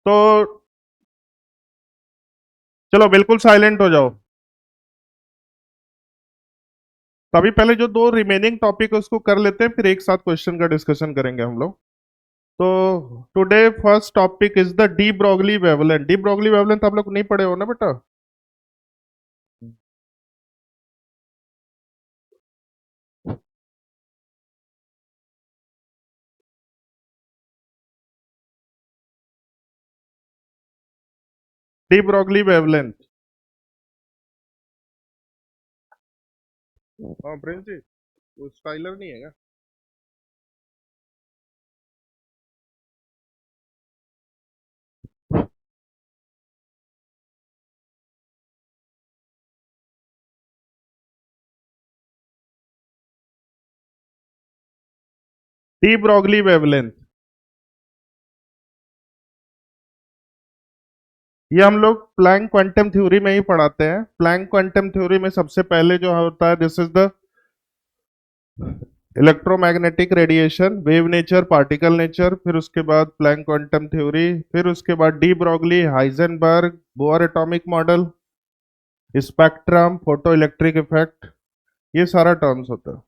तो चलो बिल्कुल साइलेंट हो जाओ। तभी पहले जो दो रिमेनिंग टॉपिक है उसको कर लेते हैं, फिर एक साथ क्वेश्चन का डिस्कशन करेंगे हम लोग। तो today first topic is the de Broglie wavelength. D Broglie wavelength आप लोग नहीं पढ़े हो ना बेटा? D Broglie wavelength. हाँ प्रिंस जी, वो स्टाइलर नहीं है क्या? डी ब्रॉगली वेवलेंथ, ये हम लोग प्लैंक क्वांटम थ्योरी में ही पढ़ाते हैं। प्लैंक क्वांटम थ्योरी में सबसे पहले जो होता है, this is the electromagnetic radiation, wave nature, particle nature, फिर उसके बाद प्लैंक क्वांटम थ्योरी, फिर उसके बाद de Broglie, Heisenberg, bore atomic model, spectrum, photo electric effect, ये सारा टर्म्स होता है।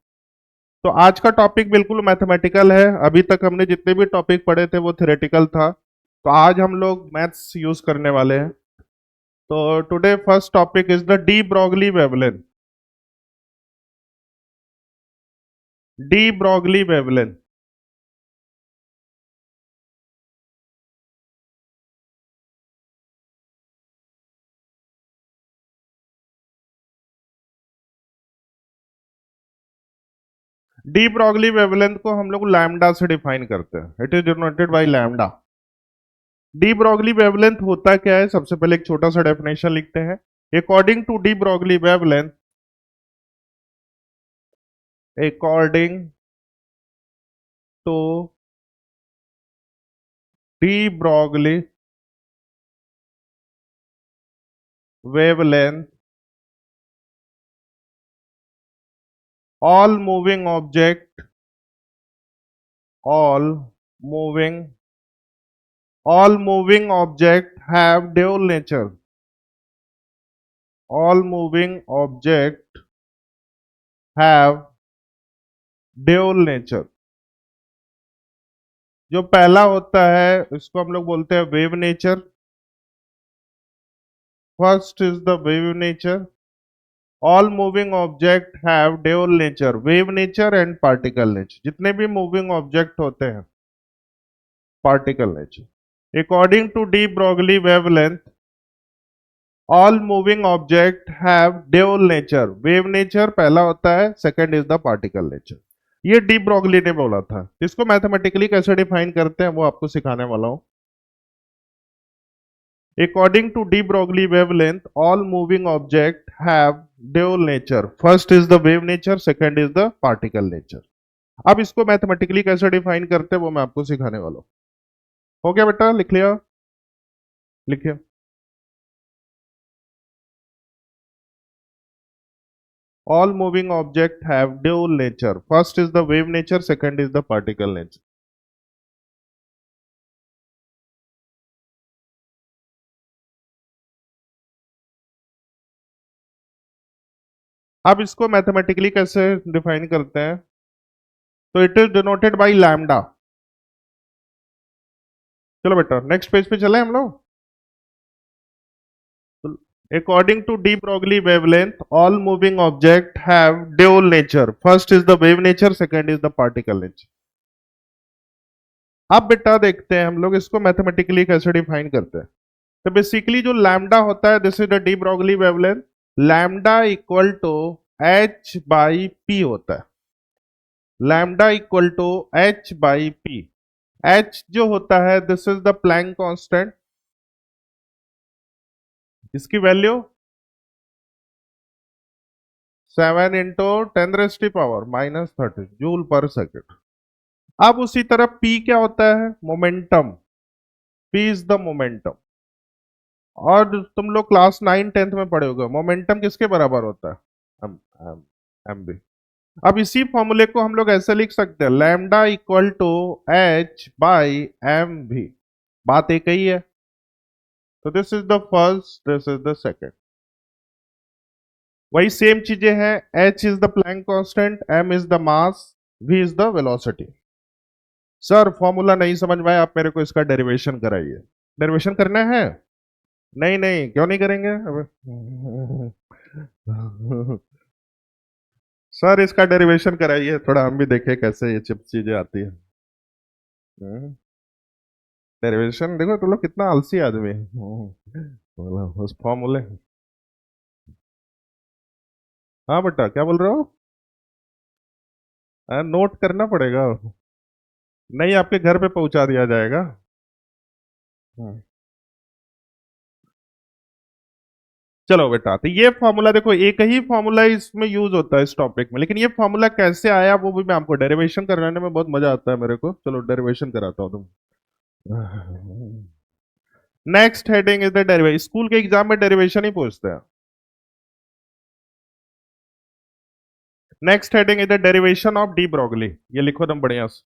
तो आज का टॉपिक बिल्कुल मैथमेटिकल है। अभी तक हमने जितने भी टॉपिक पढ़े थे वो थ्योरेटिकल था, तो आज हम लोग मैथ्स यूज करने वाले हैं। तो today first topic is the de Broglie wavelength. D Broglie wavelength. D Broglie wavelength को हम लोग लैम्डा से डिफाइन करते हैं। It is denoted by lambda. D Broglie wavelength होता क्या है, सबसे पहले एक छोटा सा डेफिनेशन लिखते हैं। According to de Broglie wavelength, according to de Broglie wavelength, all moving object, all moving all moving object have dual nature, all moving object have dual nature। जो पहला होता है इसको हम लोग बोलते हैं wave nature. First is the wave nature. All moving object have dual nature, wave nature and particle nature. जितने भी मूविंग ऑब्जेक्ट होते हैं, particle nature. According to de Broglie wavelength, all moving object have dual nature. Wave nature पहला होता है, second is the particle nature. ये de Broglie ने बोला था। इसको मैथमेटिकली कैसे डिफाइन करते हैं वो आपको सिखाने वाला हूं। According to de Broglie wavelength, all moving object have dual nature. First is the wave nature, second is the particle nature. अब इसको मैथमेटिकली कैसे डिफाइन करते हैं वो मैं आपको सिखाने वाला हूं। हो गया बेटा? लिख लिया? लिखिए। All moving objects have dual nature. First is the wave nature, second is the particle nature. अब इसको मैथमेटिकली कैसे डिफाइन करते हैं? तो it is denoted by lambda. चलो बेटा नेक्स्ट पेज पे चले हम लोग। According to de Broglie wavelength, all moving objects have dual nature. First is the wave nature, second is the particle nature. अब बेटा देखते हैं हम लोग इसको मैथमेटिकली कैसे डिफाइन करते हैं। तो बेसिकली जो लैम्डा होता है, this is the de Broglie wavelength. Lambda equal to H by p होता है। Lambda equal to H by p. H जो होता है, this is the Planck constant. इसकी value 7 into 10⁻⁻³ joule per second. अब उसी तरह P क्या होता है? Momentum. P is the momentum. और तुम लोग क्लास 9 10 में पढ़े होगे, मोमेंटम किसके बराबर होता है? M M M B. अब इसी फॉर्मूले को हम लोग ऐसे लिख सकते हैं, lambda equal to H by M भी। बात एक ही है। तो this is the first, this is the second. वही सेम चीजें हैं, h is the Planck constant, m is the mass, v is the velocity. Sir formula नहीं समझ में आया, आप मेरे को इसका डेरिवेशन कराइए। डेरिवेशन करना है? नहीं नहीं, क्यों नहीं करेंगे अब? सर इसका डेरिवेशन कराइए थोड़ा, हम भी देखें कैसे ये चिप चीजें आती है। डेरिवेशन देखो तुम लोग कितना आलसी आदमी है। बोला, उस फॉर्मूले। हाँ बेटा क्या बोल रहे हो? नोट करना पड़ेगा। नहीं, आपके घर पे पहुंचा दिया जाएगा। हाँ। चलो बेटा, तो ये फॉर्मूला देखो, एक ही फॉर्मूला इसमें यूज होता है इस टॉपिक में, लेकिन ये फॉर्मूला कैसे आया वो भी मैं आपको, डेरिवेशन कराने में बहुत मजा आता है मेरे को। चलो डेरिवेशन कराता हूँ तुम। Next heading is the derivation. School के एग्जाम में डेरिवेशन ही पूछते हैं। Next heading is the derivation of de Broglie. ये लिखो तुम बढ़िया से।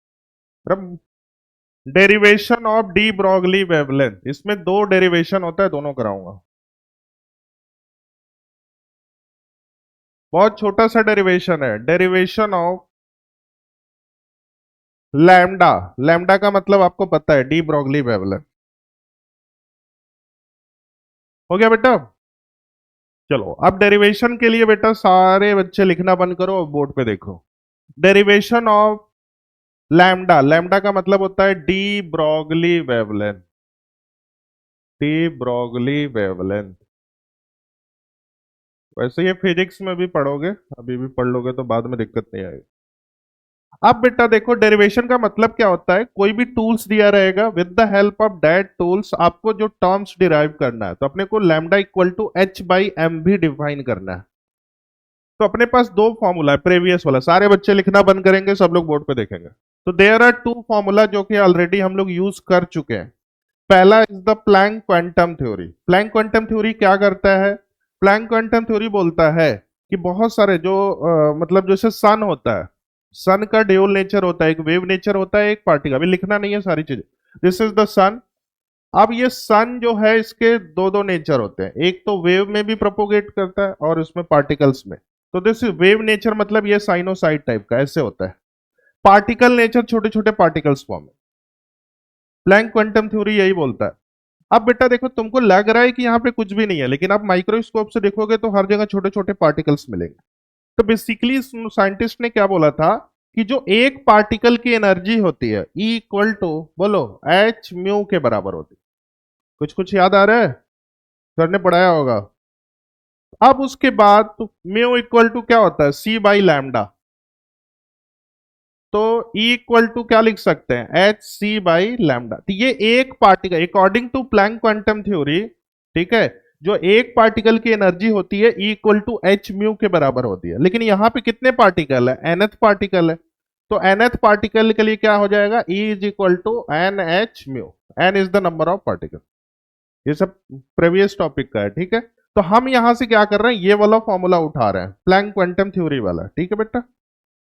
Derivation of de Broglie wavelength, इसमें दो डेरिवेशन होता है, दोनों कराऊंगा। बहुत छोटा सा डेरिवेशन है, डेरिवेशन ऑफ लैम्डा। लैम्डा का मतलब आपको पता है, डी ब्रोगली वेवलेंथ। हो गया बेटा? चलो अब डेरिवेशन के लिए बेटा सारे बच्चे लिखना बंद करो और बोर्ड पे देखो। डेरिवेशन ऑफ लैम्डा, लैम्डा का मतलब होता है D Broglie wavelength. D Broglie wavelength. वैसे ये फिजिक्स में भी पढ़ोगे, अभी भी पढ़ लोगे तो बाद में दिक्कत नहीं आएगी। अब बेटा देखो, डेरिवेशन का मतलब क्या होता है, कोई भी टूल्स दिया रहेगा, with the help of that tools आपको जो टर्म्स डिराइव करना है, तो अपने को lambda equal to H by M भी डिफाइन करना है। तो अपने पास दो फॉर्मूला है, प्रीवियस वाला सारे बच्चे लिखना बंद करेंगे, सब लोग बोर्ड पे देखेंगे। तो देयर आर टू फॉर्मूला जो कि ऑलरेडी हम लोग यूज कर चुके हैं। पहला is the Planck quantum theory. Planck quantum theory क्या करता है? प्लैंक क्वांटम थ्योरी बोलता है कि बहुत सारे जो मतलब जैसे सन होता है, सन का ड्यूल नेचर होता है, एक वेव नेचर होता है, एक पार्टिकल। अभी लिखना नहीं है सारी चीजें। दिस इज द सन। अब ये सन जो है, इसके दो दो नेचर होते हैं, एक तो वेव में भी प्रोपोगेट करता है और उसमें पार्टिकल्स में। तो दिस वेव नेचर मतलब ये साइनोसाइड टाइप का ऐसे होता है। पार्टिकल नेचर छोटे छोटे पार्टिकल्स फॉर्म है। प्लैंक क्वांटम थ्योरी यही बोलता है। अब बेटा देखो, तुमको लग रहा है कि यहाँ पे कुछ भी नहीं है, लेकिन आप माइक्रोस्कोप से देखोगे तो हर जगह छोटे छोटे पार्टिकल्स मिलेंगे। तो बेसिकली साइंटिस्ट ने क्या बोला था कि जो एक पार्टिकल की एनर्जी होती है ई इक्वल टू, बोलो, एच म्यू के बराबर होती है। कुछ कुछ याद आ रहा है? सर ने पढ़ाया होगा। अब उसके बाद तो म्यू इक्वल टू क्या होता है, सी बाई लैम्डा। तो E इक्वल टू क्या लिख सकते हैं, एच सी बाई लैम्डा। तो ये एक particle, according to Planck quantum theory, ठीक है, जो एक पार्टिकल की एनर्जी होती है E equal to H mu के बराबर होती है। लेकिन यहाँ पे कितने पार्टिकल है, nth पार्टिकल है। तो nth पार्टिकल के लिए क्या हो जाएगा, E is equal to N H mu. N is the number of particle. ये सब प्रीवियस टॉपिक का है, ठीक है। तो हम यहां से क्या कर रहे हैं, ये वाला फॉर्मूला उठा रहे हैं, प्लैंक क्वांटम थ्योरी वाला, ठीक है बेटा।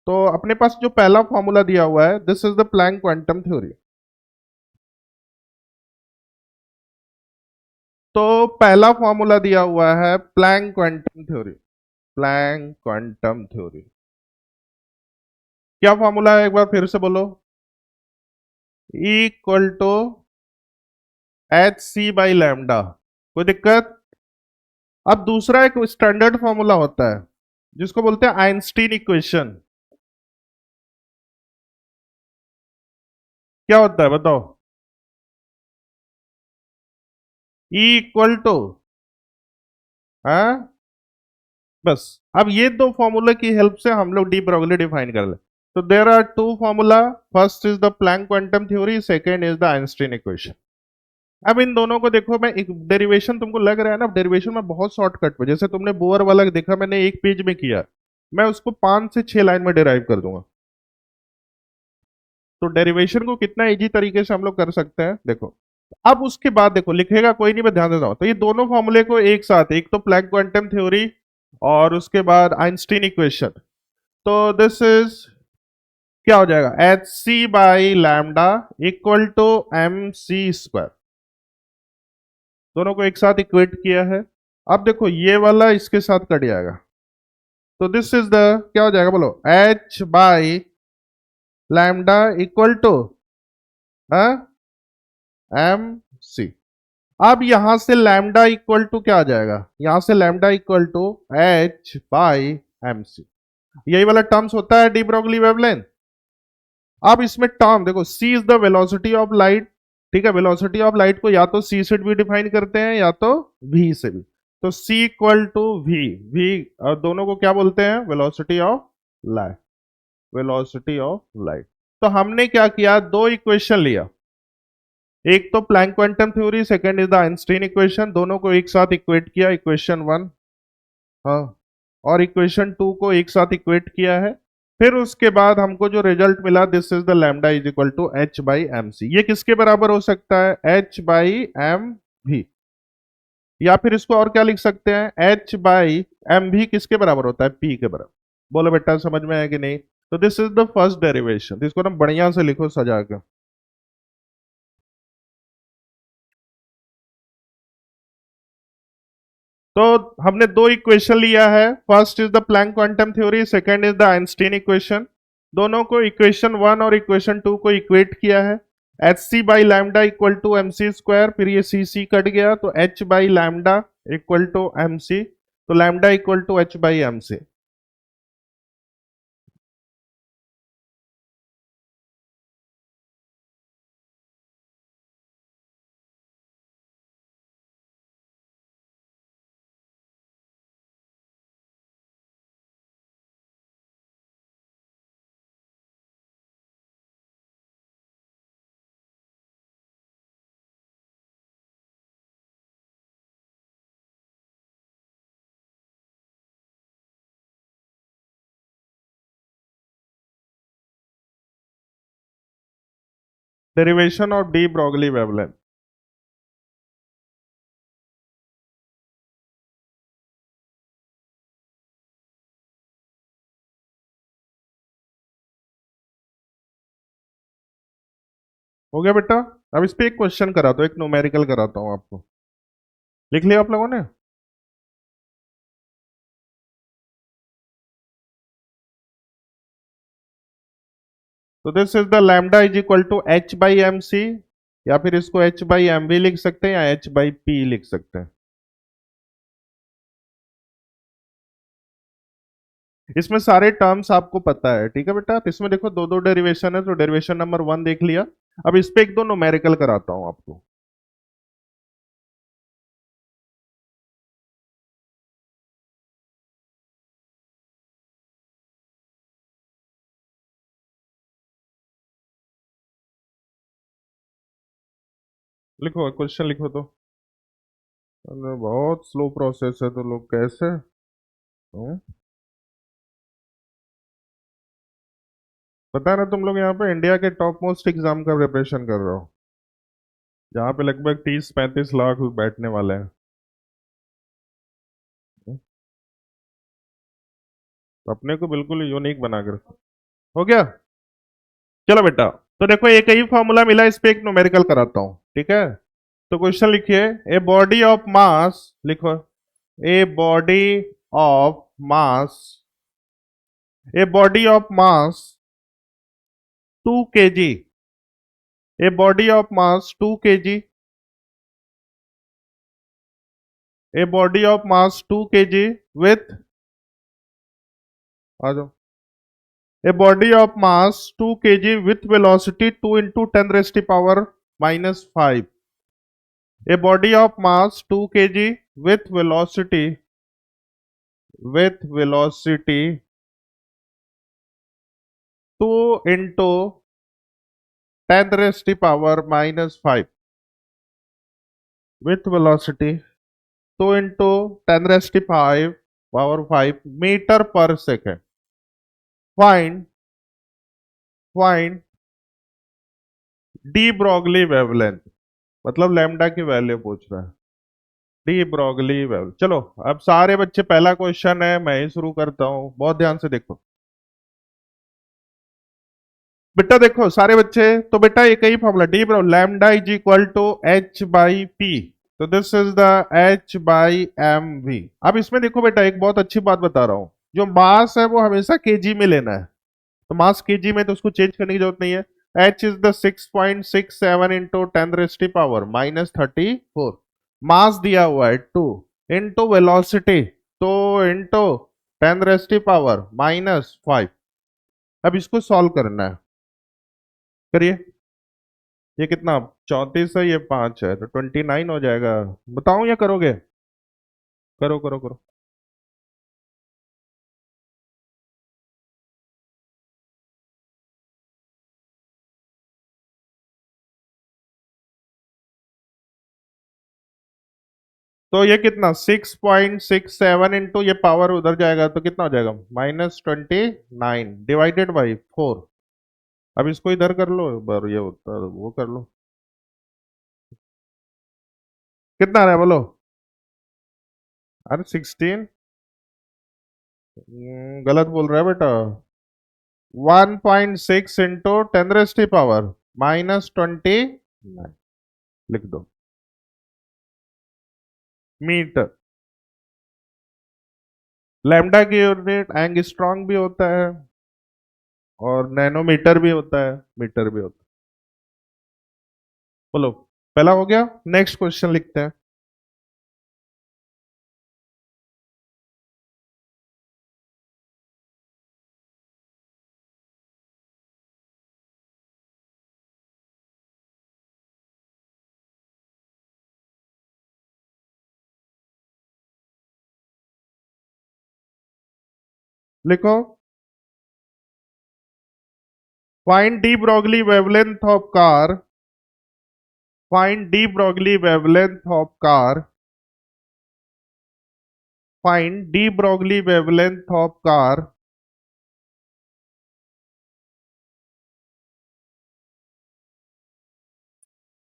तो अपने पास जो पहला फॉर्मूला दिया हुआ है, this is the Planck quantum theory. तो पहला फॉर्मूला दिया हुआ है Planck quantum theory. Planck quantum theory क्या फॉर्मूला है, एक बार फिर से बोलो। E equal to H C by lambda. कोई दिक्कत? अब दूसरा एक स्टैंडर्ड फॉर्मूला होता है जिसको बोलते हैं आइंस्टीन इक्वेशन। क्या होता है बताओ? E इक्वल टू, हाँ, बस। अब ये दो फॉर्मूला की हेल्प से हम लोग डी ब्रोगली डिफाइन कर ले। तो there are two formula, first is the Planck quantum theory, second is the Einstein equation. अब इन दोनों को देखो, मैं एक डेरिवेशन तुमको लग रहा है ना, डेरिवेशन में बहुत शॉर्टकट में, जैसे तुमने बोअर वाला देखा मैंने एक पेज में किया, मैं उसको 5 से 6 लाइन में डिराइव कर दूंगा। तो डेरिवेशन को कितना इजी तरीके से हम लोग कर सकते हैं, देखो। अब उसके बाद देखो, लिखेगा कोई नहीं, मैं ध्यान देता हूं। तो ये दोनों फॉर्मूले को एक साथ, एक तो प्लैंक क्वांटम थ्योरी और उसके बाद आइंस्टीन इक्वेशन। तो दिस इज क्या हो जाएगा, h C by lambda equal to m c square. दोनों को एक साथ इक्वेट किया है। अब देखो ये वाला इसके साथ कट जाएगा, तो दिस इज द क्या हो जाएगा बोलो, h by lambda equal to m c. अब यहां से लैम्डा इक्वल टू क्या आ जाएगा, यहां से lambda equal to h by m c, यही वाला टर्म्स होता है डी ब्रोगली वेवलेंथ। अब इसमें टर्म देखो, c is the velocity of light, ठीक है, वेलोसिटी ऑफ लाइट को या तो c से भी डिफाइन करते हैं या तो v से भी, तो c equal to v, v दोनों को क्या बोलते हैं, velocity of light, velocity of light. तो हमने क्या किया, दो इक्वेशन लिया, एक तो Planck quantum theory, second is the Einstein equation, दोनों को एक साथ इक्वेट किया, इक्वेशन वन, हाँ, और इक्वेशन टू को एक साथ इक्वेट किया है। फिर उसके बाद हमको जो रिजल्ट मिला, this is the lambda is equal to h by m c. ये किसके बराबर हो सकता है, h बाई एम भी, या फिर इसको और क्या लिख सकते हैं, h बाई एम भी किसके बराबर होता है, p के बराबर। बोलो बेटा समझ में आया कि नहीं। तो this is the first derivation, इसको ना बढ़िया से लिखो सजा के। तो हमने दो इक्वेशन लिया है, first is the Planck quantum theory, second is the Einstein equation. दोनों को इक्वेशन वन और इक्वेशन टू को इक्वेट किया है, h C by lambda equal to m c square, फिर ये सी सी कट गया तो h by lambda equal to m c, तो lambda equal to H by m c. Derivation of de Broglie wavelength. हो गया बेटा। अब इस पे एक क्वेश्चन कराता हूँ, एक न्यूमेरिकल कराता हूँ आपको, लिख लिया आप लोगों ने। तो this is the lambda is equal to H by m c, या फिर इसको एच बाई एम भी लिख सकते हैं या एच बाई पी लिख सकते हैं। इसमें सारे टर्म्स आपको पता है, ठीक है बेटा। तो इसमें देखो दो दो डेरिवेशन है, तो डेरिवेशन नंबर वन देख लिया। अब इस पे एक दो न्यूमेरिकल कराता हूं आपको। लिखो क्वेश्चन लिखो तो। अरे बहुत स्लो प्रोसेस है तो लोग कैसे। हम्म? पता है ना तुम लोग यहाँ पे इंडिया के टॉप मोस्ट एग्जाम का प्रिपरेशन कर रहे हो, जहाँ पे लगभग 30-35 लाख बैठने वाले हैं। हम्म? तो अपने को बिल्कुल यूनिक बना कर। हो गया। चलो बेटा, तो देखो एक ही फॉर्मूला मिला, इस पे एक न्यूमेरिकल कराता हूँ, ठीक है। तो क्वेश्चन लिखिए, ए बॉडी ऑफ मास, लिखो a body of mass, a body of mass 2 kg, a body of mass 2 kg, a body of mass 2 kg with, आ जाओ, a body of mass 2 kg with velocity 2 into 10⁻⁻⁵, a body of mass 2 kg with velocity 2 into 10⁻⁻⁵, with velocity 2 into 10⁻⁵ meter per second. Find D Broglie wavelength, मतलब lambda की value पूछ रहा है, D Broglie wavelength. चलो अब सारे बच्चे, पहला क्वेश्चन है, मैं ही शुरू करता हूं, बहुत ध्यान से देखो बेटा। देखो सारे बच्चे, तो बेटा एक ही formula de Bro, lambda is equal to H by p. तो this is the h by m v. अब इसमें देखो बेटा, एक बहुत अच्छी बात बता रहा हूं, जो मास है वो हमेशा केजी में लेना है। तो मास केजी में, तो उसको चेंज करने की जरूरत नहीं है। H is the 6.67 into 10 minus 34। मास दिया हुआ है 2 इंटू वेलोसिटी, तो इंटू 10 माइनस 5। अब इसको सॉल्व करना है, करिए। ये कितना, 34 है, ये 5 है, तो 29 हो जाएगा। बताऊं या करोगे? करो करो करो। तो ये कितना, 6.67 इंटू, ये पावर उधर जाएगा तो कितना हो जाएगा, -29 डिवाइडेड बाई 4। अब इसको इधर कर लो, बार ये होता वो कर लो। कितना आ रहा है बोलो? अरे 16। गलत बोल रहा है बेटा। 1.6 इंटू 10 माइनस 29 लिख दो, मीटर। लैम्डा की यूनिट एंगस्ट्रॉन्ग भी होता है, और नैनोमीटर भी होता है, मीटर भी होता है। बोलो, पहला हो गया। नेक्स्ट क्वेश्चन लिखते हैं। लिखो, find D Broglie wavelength of car, find D Broglie wavelength of car, find D Broglie wavelength of car,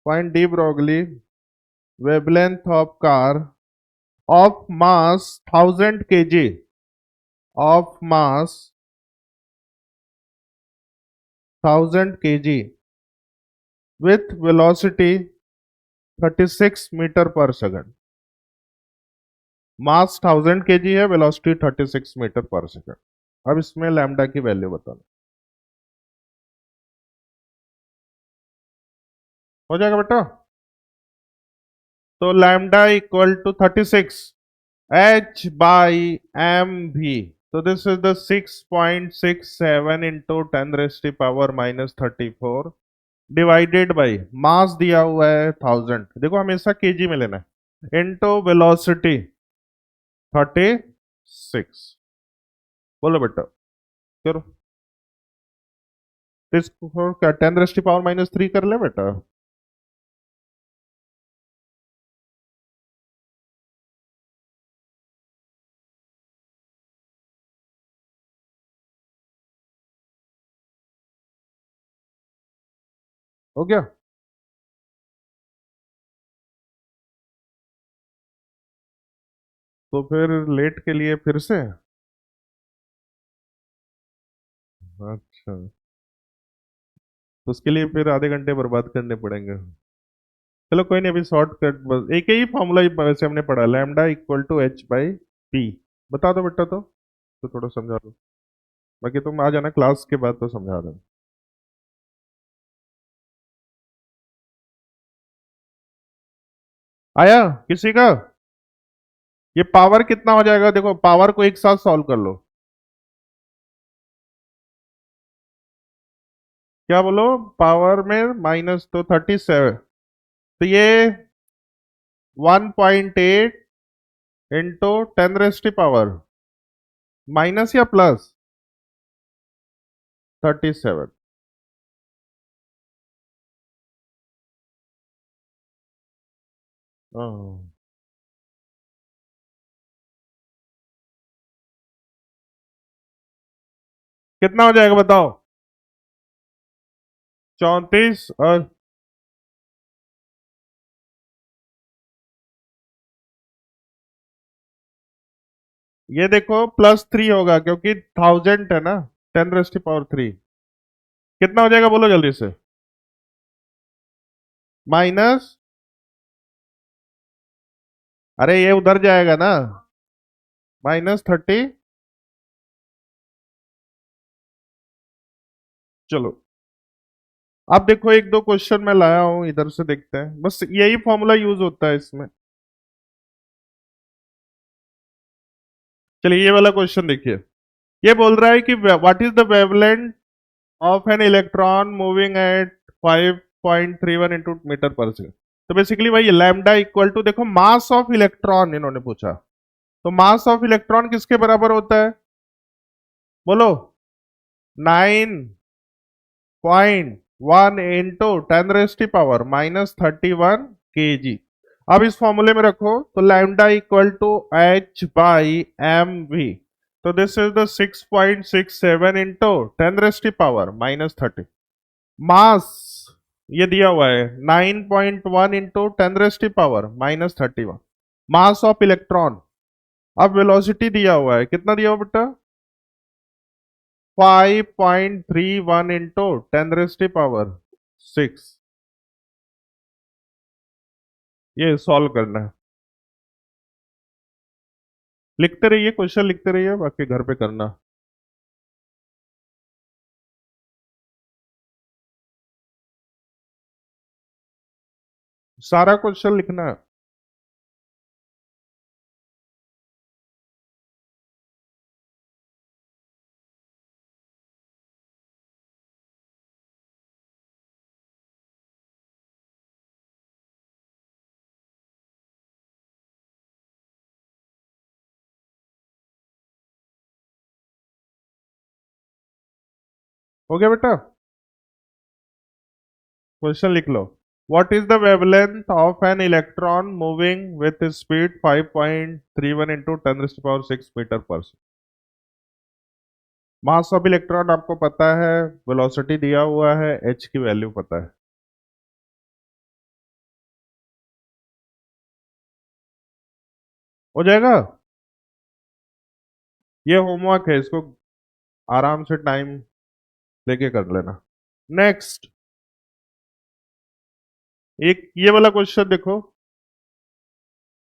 find D Broglie wavelength of car of mass 1000 kg, of mass 1000 kg with velocity 36 metre पर second. मास 1000 kg है, velocity 36 metre पर second. अब इसमें lambda की value बताना। हो जाएगा बेटा? तो lambda equal to 36 h by M v. तो this is the 6.67 into 10 minus 34 divided by mass दिया हुआ है 1000, देखो हमेशा केजी में लेना है, इंटू वेलोसिटी 36। बोलो बेटा, करो। तो इसको क्या 10 माइनस 3 कर ले बेटा। हो गया? तो फिर लेट के लिए फिर से। अच्छा, तो उसके लिए फिर आधे घंटे बर्बाद करने पड़ेंगे। चलो कोई नहीं, अभी शॉर्टकट बस एक ही फॉर्मूला वैसे हमने पढ़ा, lambda equal to H by p. बता दो बेटा, तो थोड़ा समझा दो। बाकी तुम आ जाना क्लास के बाद तो समझा देना। आया किसी का? ये पावर कितना हो जाएगा, देखो पावर को एक साथ सॉल्व कर लो। क्या बोलो? पावर में माइनस, तो 37, तो ये 1.8 इंटू 10 माइनस या प्लस 37। कितना हो जाएगा बताओ? 34, और ये देखो +3 होगा क्योंकि 1000 है ना, 10 3। कितना हो जाएगा बोलो जल्दी से? माइनस अरे ये उधर जाएगा ना, -30। चलो अब देखो, एक दो क्वेश्चन मैं लाया हूं इधर से, देखते हैं, बस यही फॉर्मूला यूज होता है इसमें। चलिए ये वाला क्वेश्चन देखिए। ये बोल रहा है कि what is the wavelength of an electron moving at 5.31 into metre per second. तो बेसिकली वही लैम्डा इक्वल टू, देखो मास ऑफ इलेक्ट्रॉन इन्होंने पूछा, तो मास ऑफ इलेक्ट्रॉन किसके बराबर होता है, बोलो। 9.1 इंटू 10⁻⁻31 kg। अब इस फॉर्मूले में रखो तो लैम्डा इक्वल टू H/mv। तो this is the 6.67 into 10⁻⁻30। Mass ये दिया हुआ है 9.1 इंटू 10⁻⁻31 मास ऑफ इलेक्ट्रॉन। अब वेलोसिटी दिया हुआ है, कितना दिया हुआ बेटा, 5.31 इंटू 10⁻⁶। ये सॉल्व करना है, लिखते रहिए, क्वेश्चन लिखते रहिए, बाकी घर पे करना। सारा क्वेश्चन लिखना है। हो गया बेटा, क्वेश्चन लिख लो। What is the wavelength of an electron moving with speed 5.31 into 10⁻⁶ metre per second. Mass of electron आपको पता है, वेलोसिटी दिया हुआ है, एच की वैल्यू पता है। हो जाएगा, ये होमवर्क है, इसको आराम से टाइम लेके कर लेना। नेक्स्ट, एक ये वाला क्वेश्चन देखो,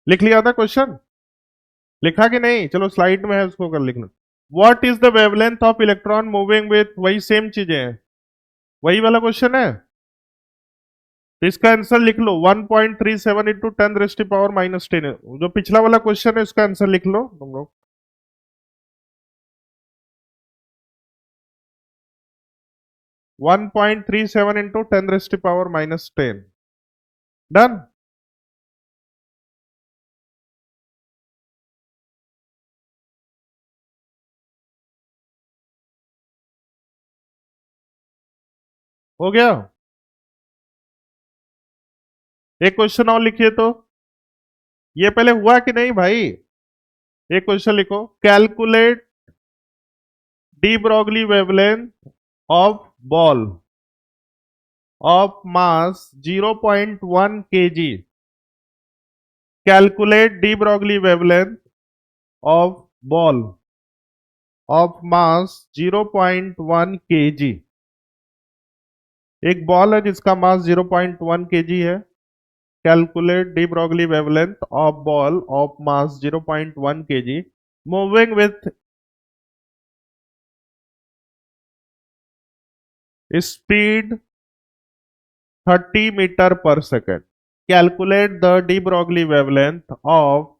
लिख लिया था क्वेश्चन, लिखा कि नहीं, चलो स्लाइड में है उसको कर लिखना। What is the wavelength of electron moving with, वही सेम चीजें हैं, वही वाला क्वेश्चन है, तो इसका आंसर लिख लो 1.37 इंटू 10⁻⁻10। जो पिछला वाला क्वेश्चन है इसका आंसर लिख लो तुम लोग। 1.37 इंटू 10⁻⁻10। डन। हो गया। एक क्वेश्चन और लिखिए तो, ये पहले हुआ कि नहीं भाई। एक क्वेश्चन लिखो, calculate de Broglie wavelength of ball of mass 0.1 kg। Calculate de Broglie wavelength of ball of mass 0.1 kg। एक बॉल है जिसका मास 0.1 kg है। Calculate de Broglie wavelength of ball of mass 0.1 kg moving with speed 30 metre per second. Calculate the de Broglie wavelength of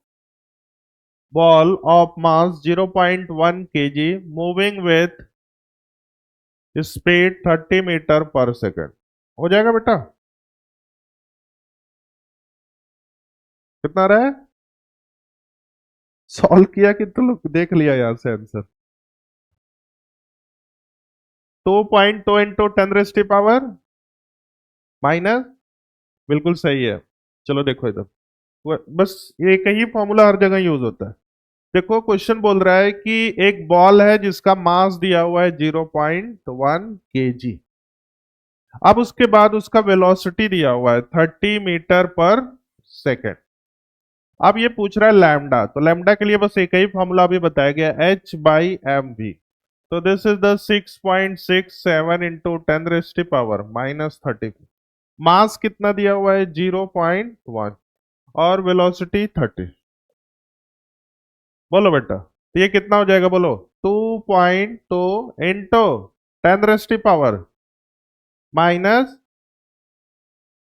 ball of mass 0.1 kg moving with speed 30 metre per second. हो जाएगा बेटा, कितना रहा है, solve किया कि तो लोग देख लिया यहां से आंसर। 2.2 इंटू 10⁻⁻, बिल्कुल सही है। चलो देखो इधर, बस एक ही फॉर्मूला हर जगह यूज होता है। देखो क्वेश्चन बोल रहा है कि एक बॉल है जिसका मास दिया हुआ है 0.1 kg। अब उसके बाद उसका वेलोसिटी दिया हुआ है 30 मीटर पर सेकेंड। अब ये पूछ रहा है लैम्डा, तो लैम्डा के लिए बस एक ही फॉर्मूला अभी बताया गया, H/mv। तो दिस इज द 6.67 इंटू 10⁻⁻30। मास कितना दिया हुआ है, 0.1। और वेलोसिटी 30। बोलो बेटा, तो ये कितना हो जाएगा बोलो? 2.2 इंटू 10⁻⁴ माइनस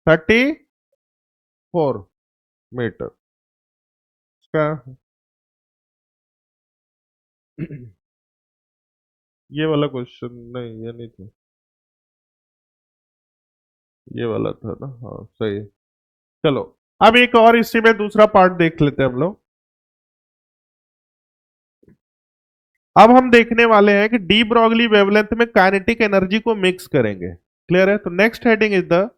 34 मीटर। इसका ये वाला क्वेश्चन नहीं, ये नहीं था, ये वाला था ना, हाँ सही है। चलो, अब एक और इसी में दूसरा पार्ट देख लेते हैं हम लोग। अब हम देखने वाले हैं कि डी ब्रॉगली वेवलेंथ में काइनेटिक एनर्जी को मिक्स करेंगे। क्लियर है? तो next heading is the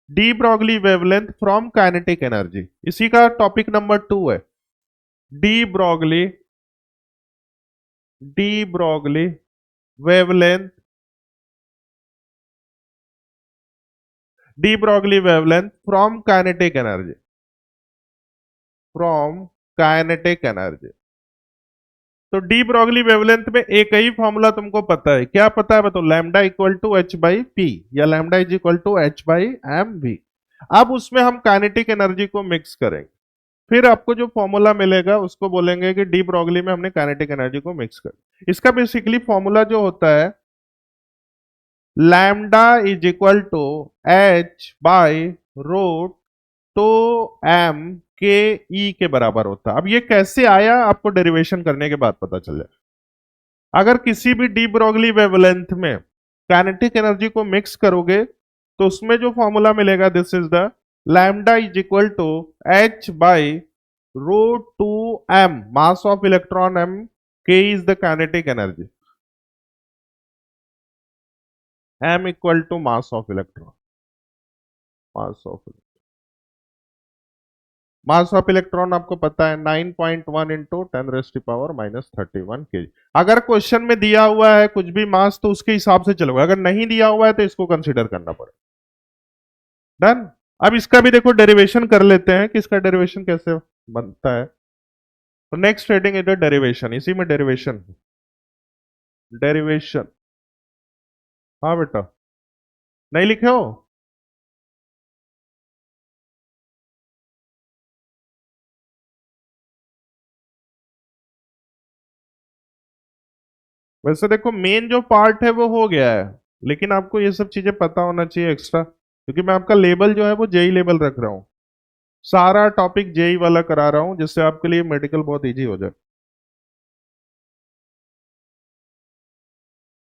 de Broglie wavelength from kinetic energy. इसी का टॉपिक नंबर 2 है। De Broglie D Broglie wavelength D Broglie wavelength from kinetic energy, from kinetic energy. तो D Broglie wavelength में एक ही फॉर्मूला तुमको पता है। क्या पता है बताओ? Lambda equal to H by p, या lambda is equal to H by m v. अब उसमें हम काइनेटिक एनर्जी को मिक्स करेंगे, फिर आपको जो फॉर्मूला मिलेगा उसको बोलेंगे कि डी ब्रॉगली में हमने काइनेटिक एनर्जी को मिक्स कर। इसका बेसिकली फॉर्मूला जो होता है, lambda is equal to H by root two m k e के बराबर होता है। अब ये कैसे आया आपको डेरिवेशन करने के बाद पता चल जाए। अगर किसी भी डी ब्रॉगली वेवलेंथ में काइनेटिक एनर्जी को मिक्स करोगे तो उसमें जो फॉर्मूला मिलेगा, this is the lambda is equal to H by root two m mass of electron m, k is the kinetic energy, m equal to mass of electron, mass of mass of electron आपको पता है 9.1 into 10⁻⁻31 kg। अगर question में दिया हुआ है कुछ भी मास तो उसके हिसाब से चलोगे, अगर नहीं दिया हुआ है तो इसको कंसीडर करना पड़ेगा। डन। अब इसका भी देखो डेरिवेशन कर लेते हैं कि इसका डेरिवेशन कैसे बनता है। तो नेक्स्ट हेडिंग इज डेरिवेशन, इसी में डेरिवेशन डेरिवेशन। हाँ बेटा, नहीं लिखे हो? वैसे देखो मेन जो पार्ट है वो हो गया है, लेकिन आपको ये सब चीजें पता होना चाहिए एक्स्ट्रा, क्योंकि मैं आपका लेवल जो है वो जेई लेवल रख रहा हूँ। सारा टॉपिक जेई वाला करा रहा हूं जिससे आपके लिए मेडिकल बहुत इजी हो जाए।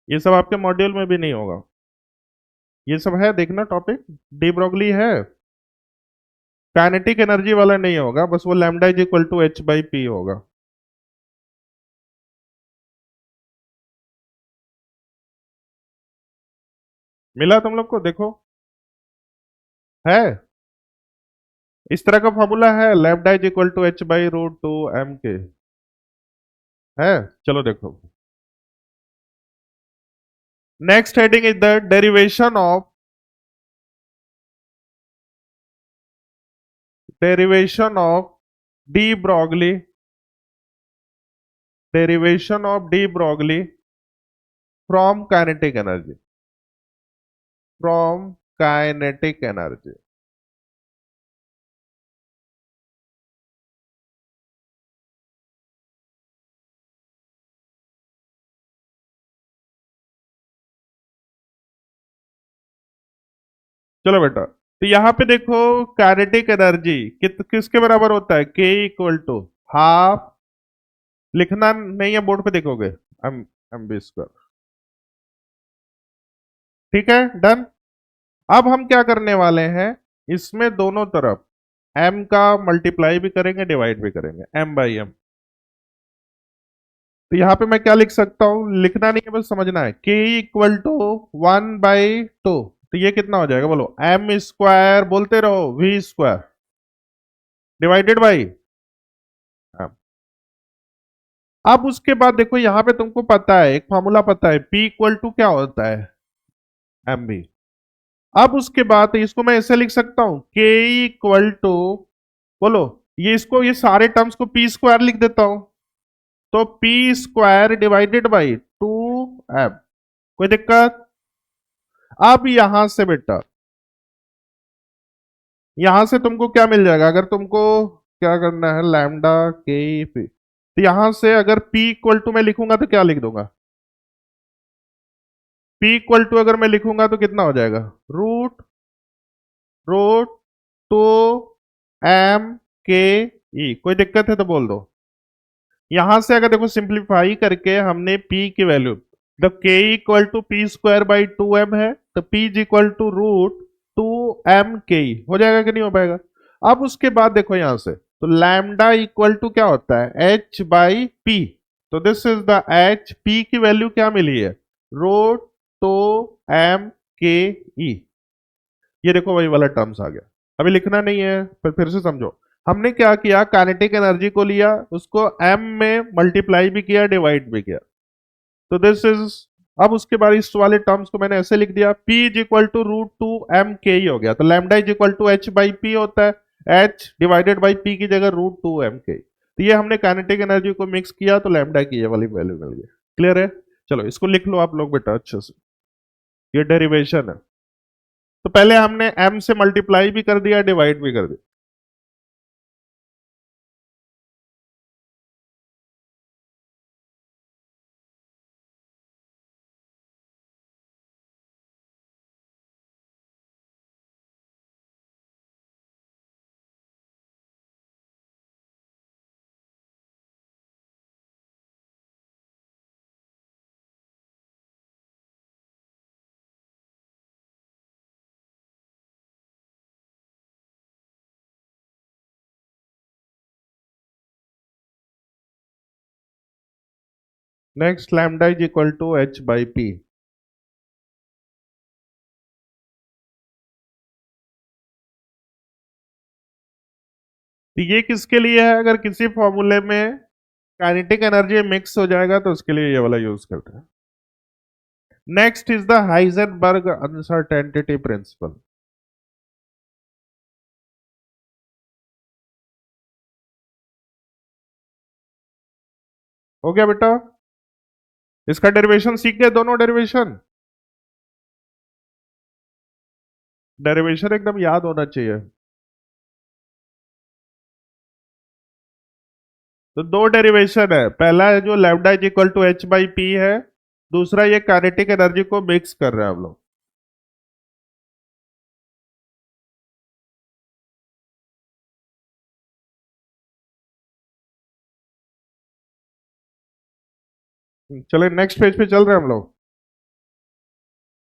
ये सब आपके मॉड्यूल में भी नहीं होगा। ये सब है देखना टॉपिक, डी ब्रॉगली है, काइनेटिक एनर्जी वाला नहीं होगा, बस वो lambda is equal to H by p होगा। मिला तुम लोग को? देखो है, इस तरह का फॉर्मूला है, lambda is equal to H by root two m k है। चलो देखो, next heading is the derivation of de Broglie derivation of de Broglie from kinetic energy, from kinetic energy. चलो बेटा, तो यहां पे देखो काइनेटिक एनर्जी किसके बराबर होता है? के इक्वल टू हाफ, लिखना नहीं है बोर्ड पे देखोगे, एम एम बी स्क्वायर। ठीक है, डन। अब हम क्या करने वाले हैं, इसमें दोनों तरफ m का मल्टीप्लाई भी करेंगे, डिवाइड भी करेंगे, m बाई एम। तो यहां पे मैं क्या लिख सकता हूं, लिखना नहीं है बस समझना है, k इक्वल टू 1/2। तो ये कितना हो जाएगा बोलो? एम स्क्वायर, बोलते रहो, वी स्क्वायर डिवाइडेड बाई। अब उसके बाद देखो यहां पे तुमको पता है, एक फॉर्मूला पता है, P इक्वल टू क्या होता है? M B. अब उसके बाद इसको मैं ऐसे लिख सकता हूं, K इक्वल टू, बोलो, ये इसको, ये सारे टर्म्स को P स्क्वायर लिख देता हूं, तो P square divided by 2m। कोई दिक्कत? अब यहां से बेटा, यहां से तुमको क्या मिल जाएगा, अगर तुमको क्या करना है, लैम्डा के पी। तो यहां से अगर p इक्वल टू मैं लिखूंगा तो क्या लिख दूंगा, p इक्वल टू अगर मैं लिखूंगा तो कितना हो जाएगा, root root two m k ई। कोई दिक्कत है तो बोल दो। यहां से अगर देखो सिंप्लीफाई करके हमने p की value, the k equal to p square by two m है, तो p is equal to root two m k e हो जाएगा कि नहीं हो पाएगा। अब उसके बाद देखो यहां से, तो लैम्डा इक्वल टू क्या होता है, h बाई पी। तो this is the h, p की वैल्यू क्या मिली है, रूट टू एम के ई। ये देखो वही वाला टर्म्स आ गया। अभी लिखना नहीं है, फिर से समझो। हमने क्या किया, काइनेटिक एनर्जी को लिया, उसको m में मल्टीप्लाई भी किया, डिवाइड भी किया। तो दिस इज, अब उसके बाद इस वाले टर्म्स को मैंने ऐसे लिख दिया, p is equal to root two m k ही हो गया। तो lambda is equal to H by p होता है, h डिवाइडेड बाई p की जगह रूट टू एम के। तो ये हमने काइनेटिक एनर्जी को मिक्स किया तो लैम्डा की ये वाली वैल्यू मिल गई। क्लियर है। चलो इसको लिख लो आप लोग बेटा अच्छे से, ये डेरिवेशन है। तो पहले हमने m से मल्टीप्लाई भी कर दिया, डिवाइड भी कर दिया। Next lambda is equal to H by p. तो ये किसके लिए है, अगर किसी फॉर्मूले में काइनेटिक एनर्जी मिक्स हो जाएगा तो उसके लिए ये वाला यूज करते हैं। Next is the Heisenberg uncertainty principal. हो गया बेटा, इसका डेरिवेशन सीख गए, दोनों डेरिवेशन। डेरिवेशन एकदम याद होना चाहिए। तो दो डेरिवेशन है, पहला है जो lambda is equal to H by p है, दूसरा ये काइनेटिक एनर्जी को मिक्स कर रहे हैं हम लोग। चलिए नेक्स्ट पेज पे चल रहे हैं हम लोग।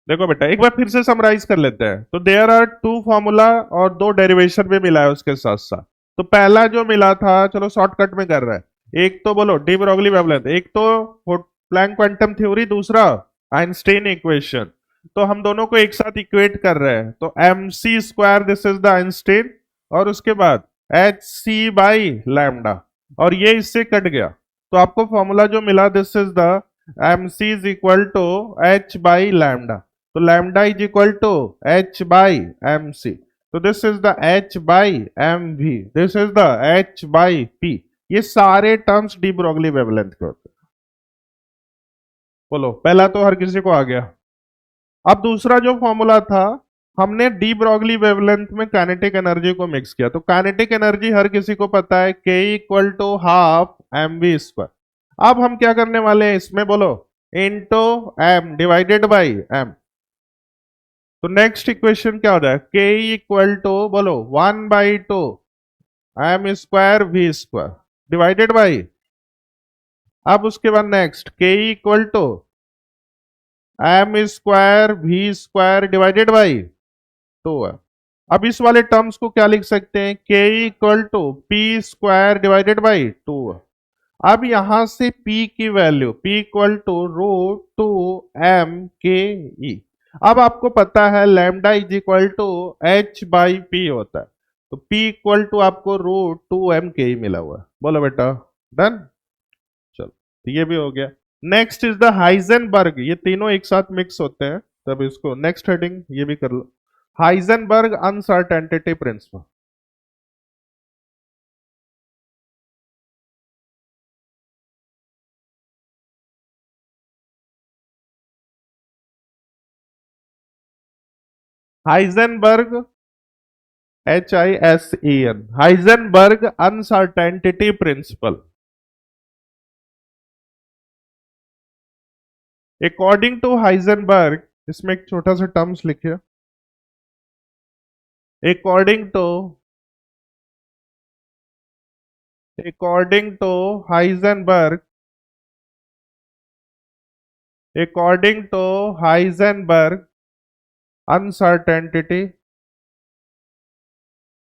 देखो बेटा एक बार फिर से समराइज कर लेते हैं। तो देयर आर टू फॉर्मूला और दो डेरिवेशन भी मिला है उसके साथ साथ। तो पहला जो मिला था, चलो शॉर्टकट में कर रहे हैं, एक तो बोलो डी ब्रोगली वेवलेंथ, एक तो प्लैंक क्वांटम थ्योरी, दूसरा आइंस्टाइन इक्वेशन। तो हम दोनों को एक साथ इक्वेट कर रहे हैं, तो m c square this is the Einstein, और उसके बाद एच सी बाई लैम्डा, और ये इससे कट गया। तो आपको फॉर्मूला जो मिला, this is the m c is equal to H by lambda. तो lambda is equal to H by m c. तो this is the h by m v, this is the h by p. ये सारे terms D Broglie wavelength के होते हैं। बोलो पहला तो हर किसी को आ गया। अब दूसरा जो फॉर्मूला था, हमने डी ब्रोगली वेवलेंथ में काइनेटिक एनर्जी को मिक्स किया। तो काइनेटिक एनर्जी हर किसी को पता है, k equal to half m v square. अब हम क्या करने वाले हैं इसमें, बोलो into m divided by m. तो नेक्स्ट इक्वेशन क्या होता है, के इक्वल टू बोलो one by two m square v square divided by. अब उसके बाद next k equal to m square v square divided by two है। अब इस वाले टर्म्स को क्या लिख सकते हैं, k equal to p square divided by two है। अब यहां से p की value p equal to root two m k e. अब आपको पता है lambda is equal to H by p होता है, तो p इक्वल टू आपको root two m k e मिला हुआ है। बोलो बेटा डन। चलो तो ये भी हो गया। नेक्स्ट इज द हाइजेनबर्ग, ये तीनों एक साथ मिक्स होते हैं, तब इसको नेक्स्ट हेडिंग ये भी कर लो, Heisenberg uncertainty principle. Heisenberg HISEN, Heisenberg uncertainty principle. According to Heisenberg, इसमें एक छोटा सा टर्म्स लिखिए। According to Heisenberg, according to Heisenberg uncertainty,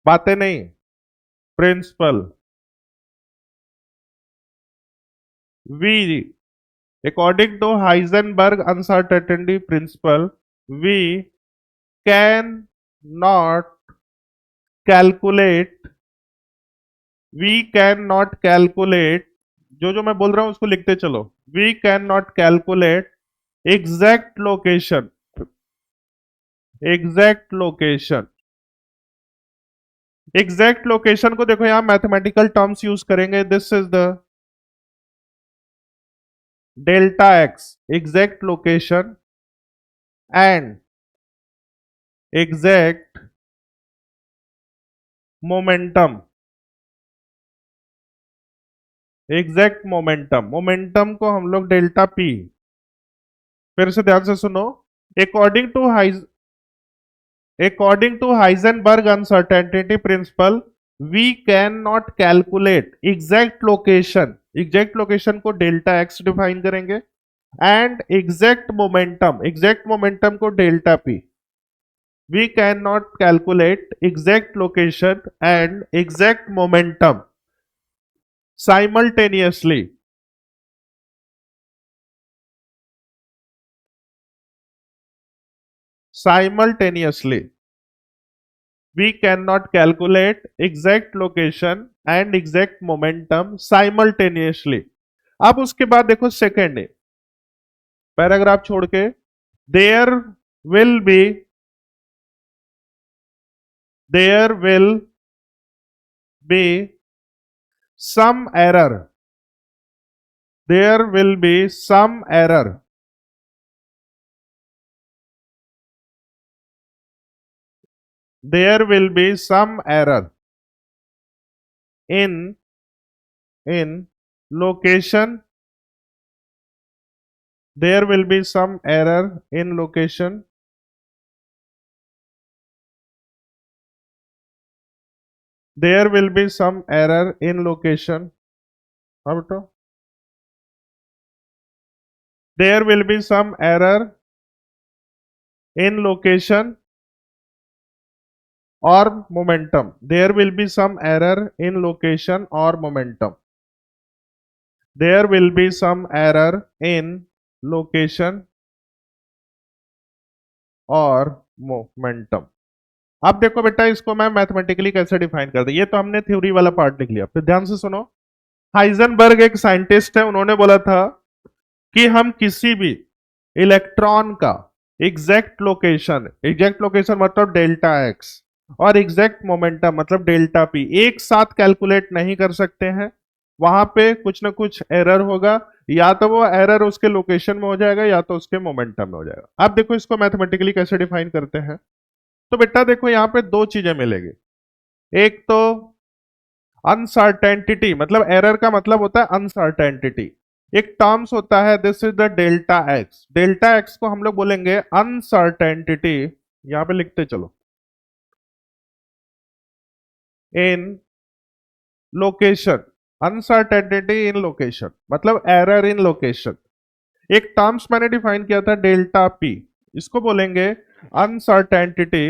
बातें नहीं, principle, we, according to Heisenberg uncertainty principle, we can not calculate, जो मैं बोल रहा हूं उसको लिखते चलो। we cannot calculate exact location, exact location को देखो, यहां मैथमेटिकल टर्म्स यूज करेंगे। This is the delta x, exact location, and exact momentum, momentum को हम लोग डेल्टा पी, फिर से ध्यान से सुनो। According to Heisenberg uncertainty principle, we can not calculate exact location को डेल्टा एक्स डिफाइन करेंगे, एंड एग्जैक्ट मोमेंटम को delta p. We can not calculate exact location and exact momentum simultaneously, we cannot calculate exact location and exact momentum simultaneously। अब उसके बाद देखो second paragraph छोड़ के, there will be some error, there will be some error in location, there will be some error in location, there will be some error in location, हाँ बेटा, there will be some error in location or momentum, there will be some error in location or momentum, there will be some error in location और momentum. अब देखो बेटा, इसको मैं mathematically कैसे define कर दूं। ये तो हमने थ्योरी वाला पार्ट लिख लिया, फिर ध्यान से सुनो। हाइजेनबर्ग एक साइंटिस्ट है, उन्होंने बोला था कि हम किसी भी इलेक्ट्रॉन का एग्जैक्ट लोकेशन मतलब डेल्टा एक्स, और एग्जैक्ट मोमेंटम मतलब डेल्टा पी एक साथ कैलकुलेट नहीं कर सकते हैं। वहां पे कुछ ना कुछ एरर होगा, या तो वो एरर उसके लोकेशन में हो जाएगा या तो उसके मोमेंटम में हो जाएगा। अब देखो इसको मैथमेटिकली कैसे डिफाइन करते हैं। तो बेटा देखो, यहां पे दो चीजें मिलेगी। एक तो अनसर्टेनिटी, मतलब एरर का मतलब होता है अनसर्टेनिटी। एक टर्म्स होता है, this is the delta x. Delta x को हम लोग बोलेंगे अनसर्टेनिटी, यहां पे लिखते चलो, इन लोकेशन, अनसर्टेनिटी इन लोकेशन मतलब एरर इन लोकेशन। एक टर्म्स मैंने डिफाइन किया था डेल्टा पी, इसको बोलेंगे अनसर्टेनिटी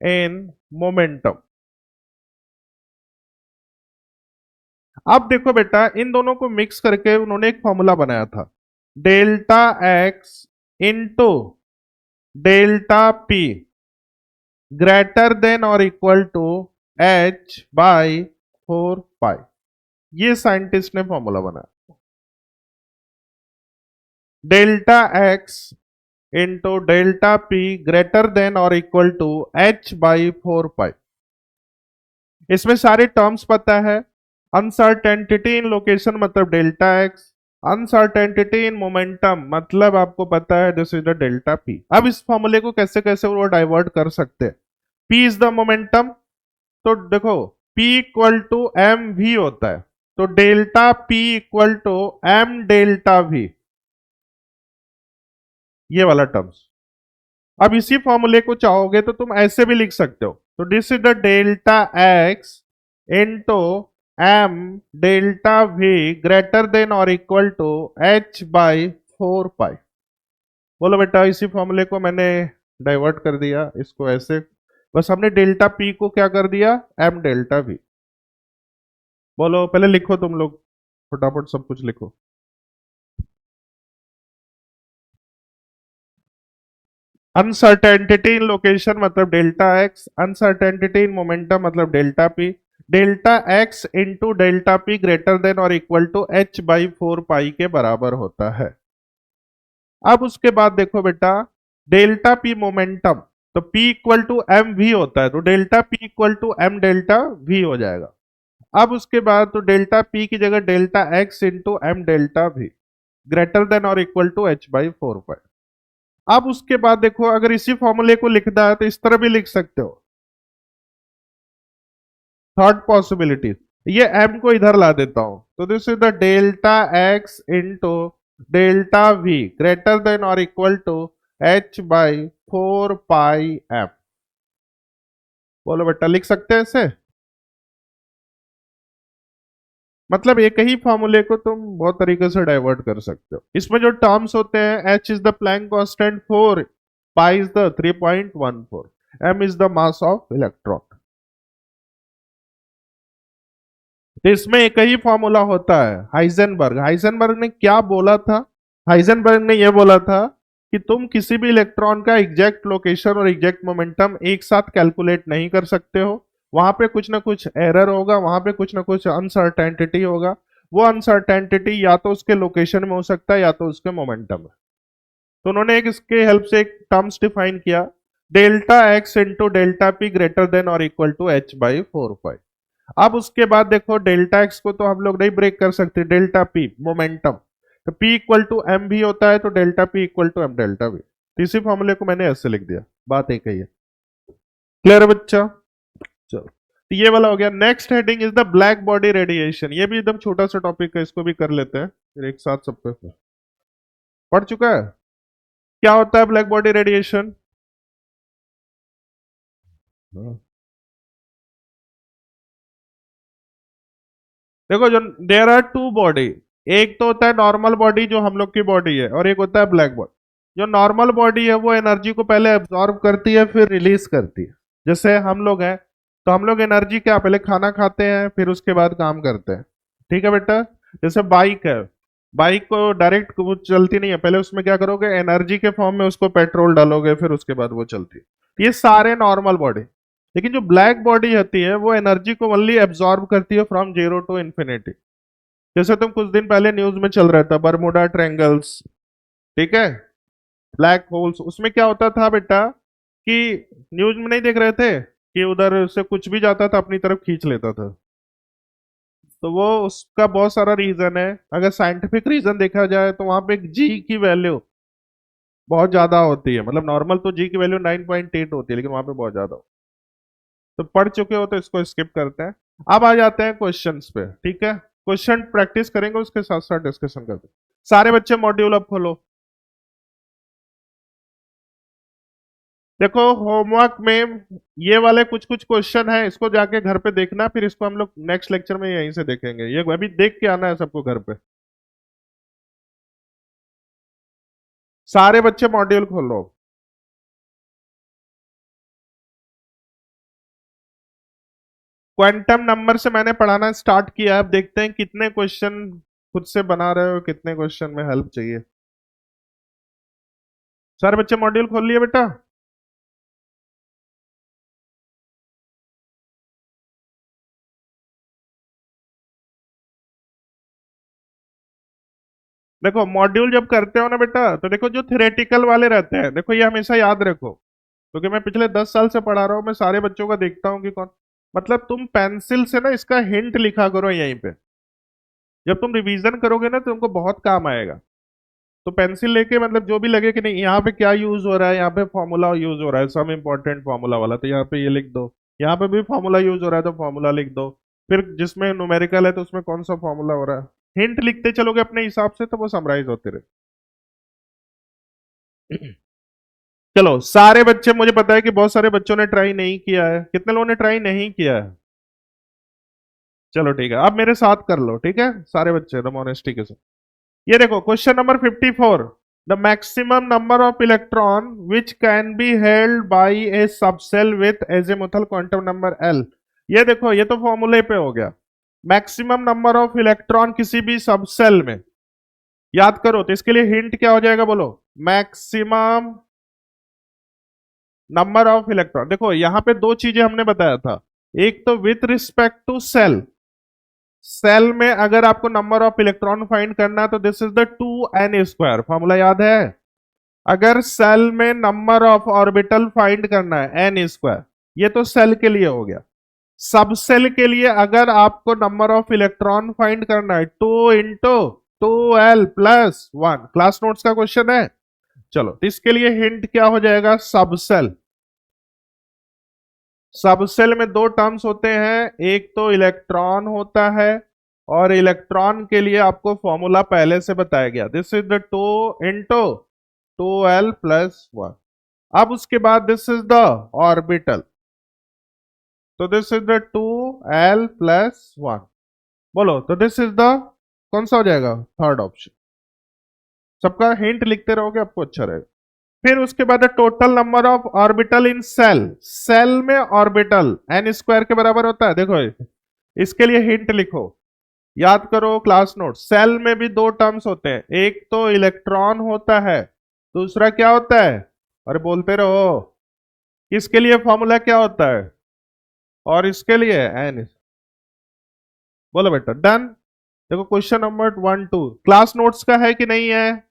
इन मोमेंटम। अब देखो बेटा, इन दोनों को मिक्स करके उन्होंने एक फॉर्मूला बनाया था, delta x into delta p greater than और इक्वल टू h बाई 4 पाई। ये साइंटिस्ट ने फॉर्मूला बनाया, delta x into delta p greater than और इक्वल टू h बाई 4 पाई। इसमें सारे टर्म्स पता है। अनसर्टेनिटी इन लोकेशन मतलब delta x, uncertainty in momentum मतलब आपको पता है this is the delta P. अब इस फॉर्मूले को कैसे कैसे वो डाइवर्ट कर सकते हैं। पी इज द मोमेंटम, तो देखो P equal to m v होता है, तो delta P equal to m delta v, ये वाला टर्म्स। अब इसी फॉर्मूले को चाहोगे तो तुम ऐसे भी लिख सकते हो, तो this is the delta x into m delta v greater than और equal to H by 4 pi. बोलो बेटा, इसी फॉर्मूले को मैंने डाइवर्ट कर दिया, इसको ऐसे, बस हमने डेल्टा पी को क्या कर दिया, एम डेल्टा वी। बोलो, पहले लिखो तुम लोग, फटाफट सब कुछ लिखो। अनसर्टेनिटी इन लोकेशन मतलब delta x, uncertainty in momentum मतलब delta p, delta x into delta p greater than और equal to H by 4 pi के बराबर होता है। अब उसके बाद देखो बेटा, डेल्टा पी मोमेंटम, तो P equal to m v होता है, तो delta P equal to m delta v हो जाएगा। अब उसके बाद तो डेल्टा P की जगह delta x into m delta v greater than और equal to H by 4 pi. अब उसके बाद देखो, अगर इसी फॉर्मूले को लिखना है तो इस तरह भी लिख सकते हो। थर्ड पॉसिबिलिटी, ये m को इधर ला देता हूं, तो this is the delta x into delta v greater than और equal to H by 4 pi m. बोलो बेटा, लिख सकते हैं इसे। मतलब एक ही फॉर्मूले को तुम बहुत तरीके से डाइवर्ट कर सकते हो। इसमें जो टर्म्स होते हैं, h is the Planck constant, 4 pi is the 3.14, m is the mass of electron. तो इसमें एक ही फॉर्मूला होता है, हाइजेनबर्ग। हाइजेनबर्ग ने क्या बोला था, हाइजेनबर्ग ने यह बोला था कि तुम किसी भी इलेक्ट्रॉन का एग्जैक्ट लोकेशन और एग्जैक्ट मोमेंटम एक साथ कैलकुलेट नहीं कर सकते हो। वहां पे कुछ ना कुछ एरर होगा, वहां पे कुछ ना कुछ अनसर्टेनिटी होगा। वो अनसर्टेनिटी या तो उसके लोकेशन में हो सकता है या तो उसके मोमेंटम में। तो उन्होंने एक इसके हेल्प से एक टर्म्स डिफाइन किया, delta x into delta p greater than और equal to H by 4 pi. अब उसके बाद देखो, डेल्टा एक्स को तो हम लोग नहीं ब्रेक कर सकते, डेल्टा पी मोमेंटम, तो p equal to m v होता है, तो delta p equal to m delta v. इसी फॉर्मूले को मैंने ऐसे लिख दिया, बात एक ही है। क्लियर है बच्चा? चलो, तो ये वाला हो गया। Next heading is the black body radiation. ये भी एकदम छोटा सा टॉपिक है, इसको भी कर लेते हैं फिर एक साथ सब पे। पढ़ चुका है क्या होता है ब्लैक बॉडी रेडिएशन? देखो, जो देयर आर टू बॉडी, एक तो होता है नॉर्मल बॉडी जो हम लोग की बॉडी है, और एक होता है ब्लैक बॉडी। जो नॉर्मल बॉडी है वो एनर्जी को पहले एब्जॉर्ब करती है फिर रिलीज करती है। जैसे हम लोग हैं, तो हम लोग एनर्जी क्या, पहले खाना खाते हैं फिर उसके बाद काम करते हैं। ठीक है बेटा? जैसे बाइक है, बाइक को डायरेक्ट वो चलती नहीं है, पहले उसमें क्या करोगे, एनर्जी के फॉर्म में उसको पेट्रोल डालोगे फिर उसके बाद वो चलती है। ये सारे नॉर्मल बॉडी। लेकिन जो ब्लैक बॉडी होती है वो एनर्जी को ओनली एब्जॉर्ब करती है फ्रॉम जीरो टू इन्फिनिटी। जैसे तुम कुछ दिन पहले न्यूज में चल रहा था बरमुडा ट्रायंगल्स, ठीक है, ब्लैक होल्स, उसमें क्या होता था बेटा कि न्यूज में नहीं देख रहे थे कि उधर से कुछ भी जाता था अपनी तरफ खींच लेता था। तो वो उसका बहुत सारा रीजन है। अगर साइंटिफिक रीजन देखा जाए तो वहां पे जी की वैल्यू बहुत ज्यादा होती है, मतलब नॉर्मल तो जी की वैल्यू 9.8 होती है, लेकिन वहां पे बहुत ज्यादा होती है। तो पढ़ चुके हो तो इसको स्किप करते हैं। अब आ जाते हैं क्वेश्चंस पे, ठीक है? क्वेश्चन प्रैक्टिस करेंगे, उसके साथ साथ डिस्कशन करते हैं। सारे बच्चे मॉड्यूल अब खोलो। देखो, होमवर्क में ये वाले कुछ कुछ क्वेश्चन है, इसको जाके घर पे देखना, फिर इसको हम लोग नेक्स्ट लेक्चर में यहीं से देखेंगे। ये अभी देख के आना है सबको घर पे। सारे बच्चे मॉड्यूल खोलो। क्वांटम नंबर से मैंने पढ़ाना स्टार्ट किया है, अब देखते हैं कितने क्वेश्चन खुद से बना रहे हो, कितने क्वेश्चन में हेल्प चाहिए। सारे बच्चे मॉड्यूल खोल लिए बेटा? देखो, मॉड्यूल जब करते हो ना बेटा, तो देखो जो थियोरेटिकल वाले रहते हैं, देखो ये हमेशा याद रखो, क्योंकि मैं पिछले 10 साल से पढ़ा रहा हूँ, मैं सारे बच्चों का देखता हूँ कि कौन, मतलब तुम पेंसिल से ना इसका हिंट लिखा करो यहीं पे। जब तुम रिवीजन करोगे ना तो तुमको बहुत काम आएगा। तो पेंसिल लेके मतलब जो भी लगे कि नहीं यहाँ पे क्या यूज हो रहा है, यहाँ पे फॉर्मूला यूज हो रहा है, सम इम्पोर्टेंट फॉर्मूला वाला, तो यहाँ पे ये लिख दो। यहाँ पे भी फॉर्मूला यूज हो रहा है तो फॉर्मूला लिख दो। फिर जिसमें न्यूमेरिकल है तो उसमें कौन सा फॉर्मूला हो रहा है, हिंट लिखते चलोगे अपने हिसाब से तो वो समराइज होते रहे। चलो सारे बच्चे, मुझे पता है कि बहुत सारे बच्चों ने ट्राई नहीं किया है, कितने लोगों ने ट्राई नहीं किया है? चलो ठीक है, अब मेरे साथ कर लो, ठीक है सारे बच्चे एकदम ऑनेस्टी के साथ। ये देखो question number 54, the maximum number of electron which can be held by A subshell with azimuthal quantum number L. ये देखो ये तो फॉर्मूले पे हो गया, मैक्सिमम नंबर ऑफ इलेक्ट्रॉन किसी भी सबसेल में, याद करो तो इसके लिए हिंट क्या हो जाएगा बोलो, मैक्सिमम नंबर ऑफ इलेक्ट्रॉन। देखो यहां पे दो चीजें हमने बताया था, एक तो with respect to cell, cell में अगर आपको नंबर ऑफ इलेक्ट्रॉन फाइंड करना है तो this is the 2n², formula याद है? अगर सेल में नंबर ऑफ ऑर्बिटल फाइंड करना है n², ये तो सेल के लिए हो गया। सब सेल के लिए अगर आपको नंबर ऑफ इलेक्ट्रॉन फाइंड करना है 2 × 2l+1, क्लास नोट्स का क्वेश्चन है। चलो तो इसके लिए हिंट क्या हो जाएगा, सब सेल। सबसेल में दो टर्म्स होते हैं, एक तो इलेक्ट्रॉन होता है, और इलेक्ट्रॉन के लिए आपको फॉर्मूला पहले से बताया गया, दिस इज द 2 × 2l+1। अब उसके बाद दिस इज द ऑर्बिटल, तो दिस इज द 2l+1। बोलो तो दिस इज द कौन सा हो जाएगा, थर्ड ऑप्शन। सबका हिंट लिखते रहोगे आपको अच्छा रहेगा। फिर उसके बाद total number of orbital in cell, cell में ऑर्बिटल n² के बराबर होता है। देखो इसके लिए हिंट लिखो, याद करो क्लास नोट, सेल में भी दो टर्म्स होते हैं, एक तो इलेक्ट्रॉन होता है, दूसरा क्या होता है, अरे बोलते रहो, इसके लिए फॉर्मूला क्या होता है, और इसके लिए n। बोलो बेटा डन। देखो क्वेश्चन नंबर 1 2 क्लास नोट्स का है कि नहीं है?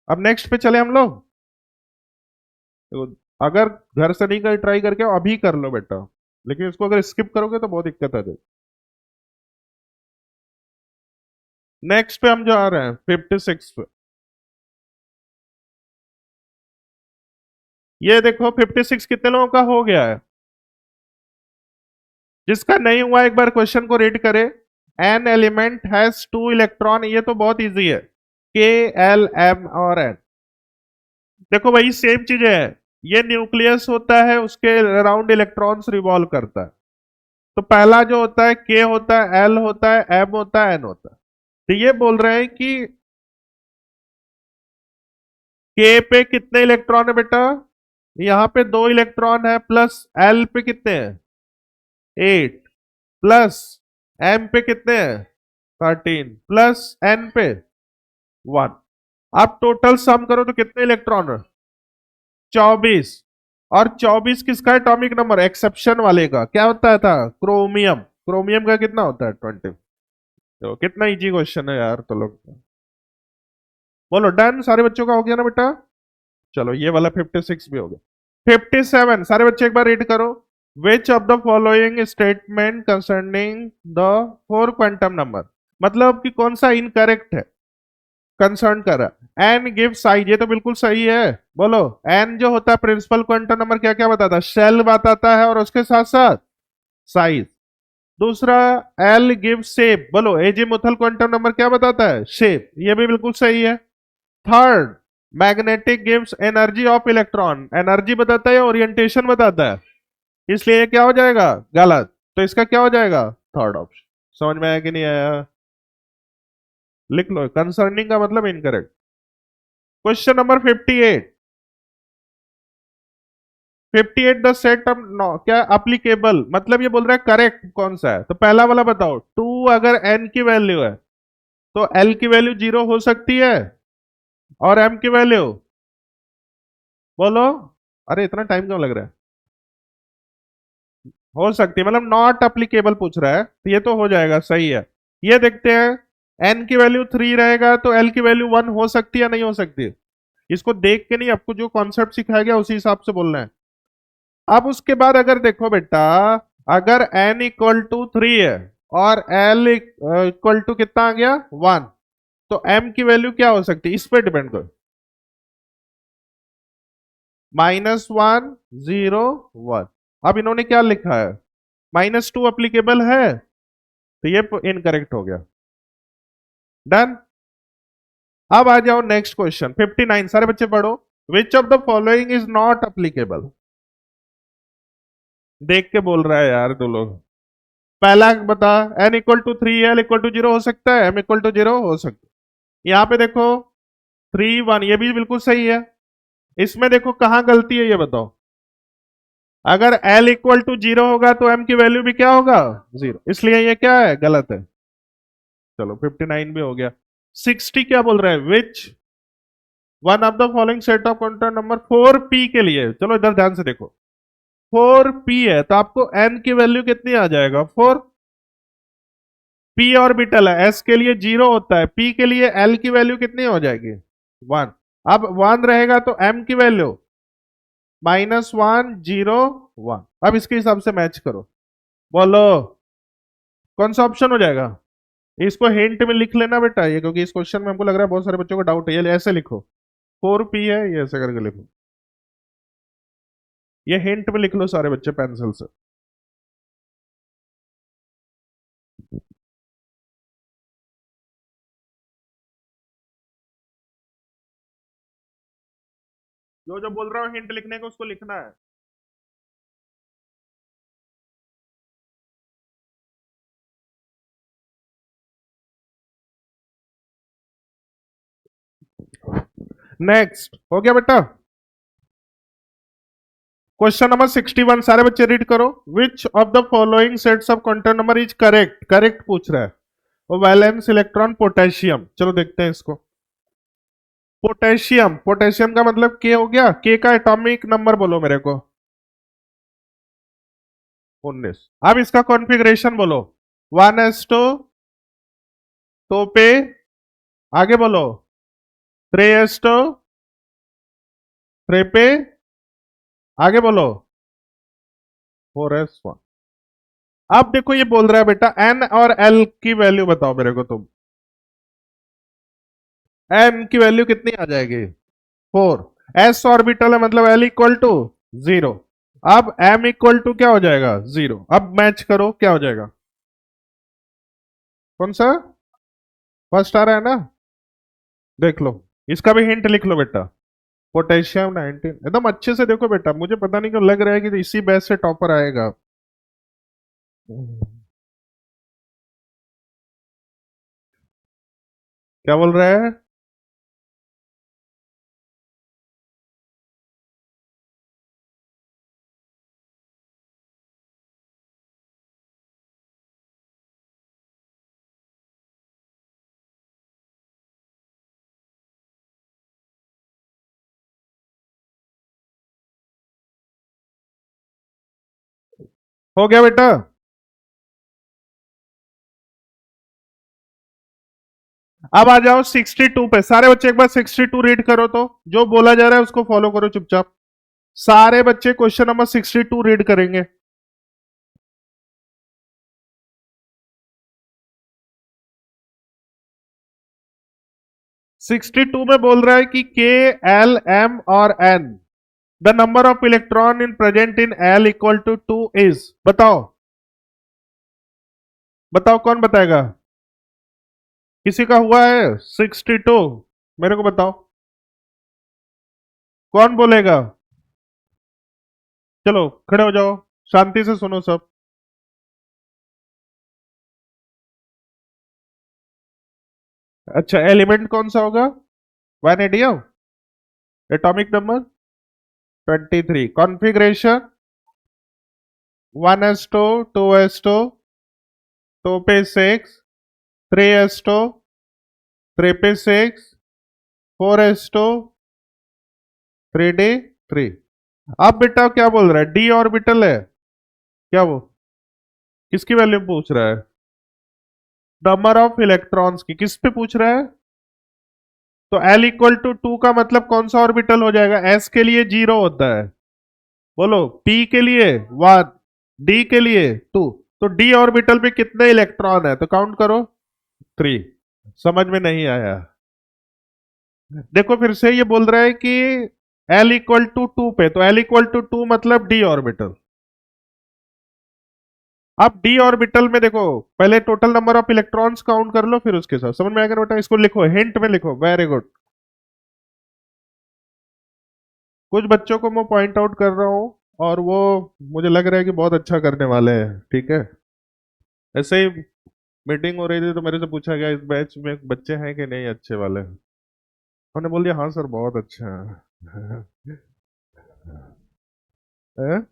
अब नेक्स्ट पे चले हम लोग। तो अगर घर से नहीं कर ट्राई करके अभी कर लो बेटा, लेकिन इसको अगर स्किप करोगे तो बहुत दिक्कत आ जाएगी। नेक्स्ट पे हम जा रहे हैं 56 पे। ये देखो 56 कितने लोगों का हो गया है? जिसका नहीं हुआ एक बार क्वेश्चन को रीड करे। एन एलिमेंट हैज 2 इलेक्ट्रॉन, ये तो बहुत इजी है, के एल एम और एन। देखो भाई सेम चीज है, ये न्यूक्लियस होता है, उसके अराउंड इलेक्ट्रॉन्स रिवॉल्व करता है। तो पहला जो होता है के होता है, एल होता है, एम होता है, एन होता है। तो ये बोल रहे हैं कि के पे कितने इलेक्ट्रॉन है बेटा, यहां पे 2 इलेक्ट्रॉन है, प्लस एल पे कितने हैं 8, प्लस एम पे कितने हैं 13, प्लस एन पे 1। आप टोटल सम करो तो कितने इलेक्ट्रॉन है 24। और 24 किसका एटॉमिक नंबर, एक्सेप्शन वाले का क्या होता था, क्रोमियम। क्रोमियम का कितना होता है 20। तो कितना इजी क्वेश्चन है यार, तो लोग बोलो डन। सारे बच्चों का हो गया ना बेटा? चलो ये वाला 56 भी हो गया। 57 सारे बच्चे एक बार रीड करो, विच of the following statement concerning the 4 quantum number, मतलब कि कौन सा इनकरेक्ट है, कंसर्न कर रहा है। एन गिव साइज, ये तो बिल्कुल सही है। बोलो एन जो होता है प्रिंसिपल क्वांटम नंबर, क्या क्या बताता है, शेल बताता है और उसके साथ साथ साइज। दूसरा एल गिव शेप, बोलो एजीमुथल क्वांटम नंबर क्या बताता है, शेप, ये भी बिल्कुल सही है। Third magnetic gives energy of electron, energy बताता है, ओरिएंटेशन बताता है, इसलिए क्या हो जाएगा गलत। तो इसका क्या हो जाएगा, थर्ड ऑप्शन। समझ में आया कि नहीं आया? लिख लो, कंसर्निंग का मतलब incorrect. Question number 58, 58 the set of क्या अप्लीकेबल, मतलब ये बोल रहा है करेक्ट कौन सा है। तो पहला वाला बताओ, 2 अगर एन की वैल्यू है तो एल की वैल्यू 0 हो सकती है, और एम की वैल्यू बोलो, अरे इतना टाइम क्यों लग रहा है, हो सकती है, मतलब नॉट अप्लीकेबल पूछ रहा है, तो ये तो हो जाएगा, सही है। ये देखते हैं, एन की वैल्यू 3 रहेगा तो एल की वैल्यू 1 हो सकती है या नहीं हो सकती। इसको देख के नहीं, आपको जो कॉन्सेप्ट सिखाया गया उसी हिसाब से बोलना है। अब उसके बाद अगर देखो बेटा, अगर n = 3 है और L इक्वल टू कितना आ गया 1, तो M की वैल्यू क्या हो सकती है, इस पे डिपेंड करो, -1 0 1। अब इन्होंने क्या लिखा है, -2 अप्लीकेबल है, तो ये इनकरेक्ट हो गया। डन। अब आ जाओ नेक्स्ट क्वेश्चन 59, सारे बच्चे पढ़ो। विच of the following is not applicable. देख के बोल रहा है यार दो लोग। पहला बता, n equal to 3 l equal to 0 हो सकता है, m इक्वल टू 0 हो सकता है। यहां पे देखो 3 1, ये भी बिल्कुल सही है। इसमें देखो कहां गलती है ये बताओ। अगर l इक्वल टू 0 होगा तो m की वैल्यू भी क्या होगा 0, इसलिए ये क्या है, गलत है। चलो 59 भी हो गया। 60 क्या बोल रहा है, which one of the following set of quantum number 4p के लिए, चलो इधर ध्यान से देखो, 4p है तो आपको n की वैल्यू कितनी आ जाएगा 4। p ऑर्बिटल है, s के लिए 0 होता है, p के लिए l की वैल्यू कितनी हो जाएगी 1। अब 1 रहेगा तो m की वैल्यू -1 0 1। अब इसके हिसाब से मैच करो, बोलो कौन सा ऑप्शन हो जाएगा। इसको हिंट में लिख लेना बेटा ये, क्योंकि इस क्वेश्चन में हमको लग रहा है बहुत सारे बच्चों को डाउट है, ये ऐसे लिखो 4p है, ये ऐसे करके लिखो, ये हिंट में लिख लो सारे बच्चे पेंसिल से। जो जो बोल रहा हूँ हिंट लिखने को उसको लिखना है। नेक्स्ट हो गया बेटा। क्वेश्चन नंबर 61, सारे बच्चे रीड करो। विच of the following sets of quantum number is correct, correct पूछ रहा है। वो वैलेंस इलेक्ट्रॉन पोटेशियम, चलो देखते हैं इसको। पोटेशियम, पोटेशियम का मतलब के हो गया, के का एटॉमिक नंबर बोलो मेरे को 19। अब इसका कॉन्फ़िगरेशन बोलो, 1s2 तो पे, आगे बोलो 3s2 3 पे, आगे बोलो 4s1। अब देखो ये बोल रहा है बेटा n और l की वैल्यू बताओ मेरे को तुम। n की वैल्यू कितनी आ जाएगी 4, s ऑर्बिटल है मतलब l इक्वल टू 0। अब m इक्वल टू क्या हो जाएगा 0। अब मैच करो क्या हो जाएगा, कौन सा फर्स्ट आ रहा है ना, देख लो। इसका भी हिंट लिख लो बेटा, पोटेशियम 19, एकदम अच्छे से देखो बेटा, मुझे पता नहीं क्यों लग रहा है कि इसी बैच से टॉपर आएगा। क्या बोल रहा है, हो गया बेटा। अब आ जाओ 62 पे, सारे बच्चे एक बार 62 रीड करो, तो जो बोला जा रहा है उसको फॉलो करो चुपचाप। सारे बच्चे क्वेश्चन नंबर 62 रीड करेंगे। 62 में बोल रहा है कि के एल एम और N, the number of electron in present in l equal to 2 is, बताओ बताओ कौन बताएगा, किसी का हुआ है 62, मेरे को बताओ कौन बोलेगा। चलो खड़े हो जाओ, शांति से सुनो सब। अच्छा एलिमेंट कौन सा होगा, vanadium, atomic number 23, configuration 1s2 2s2 2 पे 6 3s2 3 पे 6 4s2 3d3। अब बेटा क्या बोल रहा है, डी ऑर्बिटल है क्या वो, किसकी वैल्यू पूछ रहा है, नंबर ऑफ इलेक्ट्रॉन्स की, किस पे पूछ रहा है। तो L इक्वल टू 2 का मतलब कौन सा ऑर्बिटल हो जाएगा, S के लिए 0 होता है, बोलो P के लिए 1, D के लिए 2। तो डी ऑर्बिटल पे कितने इलेक्ट्रॉन है, तो काउंट करो, 3। समझ में नहीं आया? देखो फिर से ये बोल रहा है कि L इक्वल टू 2 पे, तो L इक्वल टू 2 मतलब डी ऑर्बिटल। अब डी ऑर्बिटल में देखो, पहले total number of electrons count कर लो, फिर उसके साथ समझ में आएगा बेटा। इसको लिखो, हिंट में लिखो, वेरी गुड। कुछ बच्चों को मैं पॉइंट आउट कर रहा हूं, और वो मुझे लग रहा है कि बहुत अच्छा करने वाले हैं, ठीक है। ऐसे ही मीटिंग हो रही थी तो मेरे से पूछा गया, इस बैच में बच्चे हैं कि नहीं अच्छे वाले। हमने बोल दिया हाँ सर बहुत अच्छा है। हैं?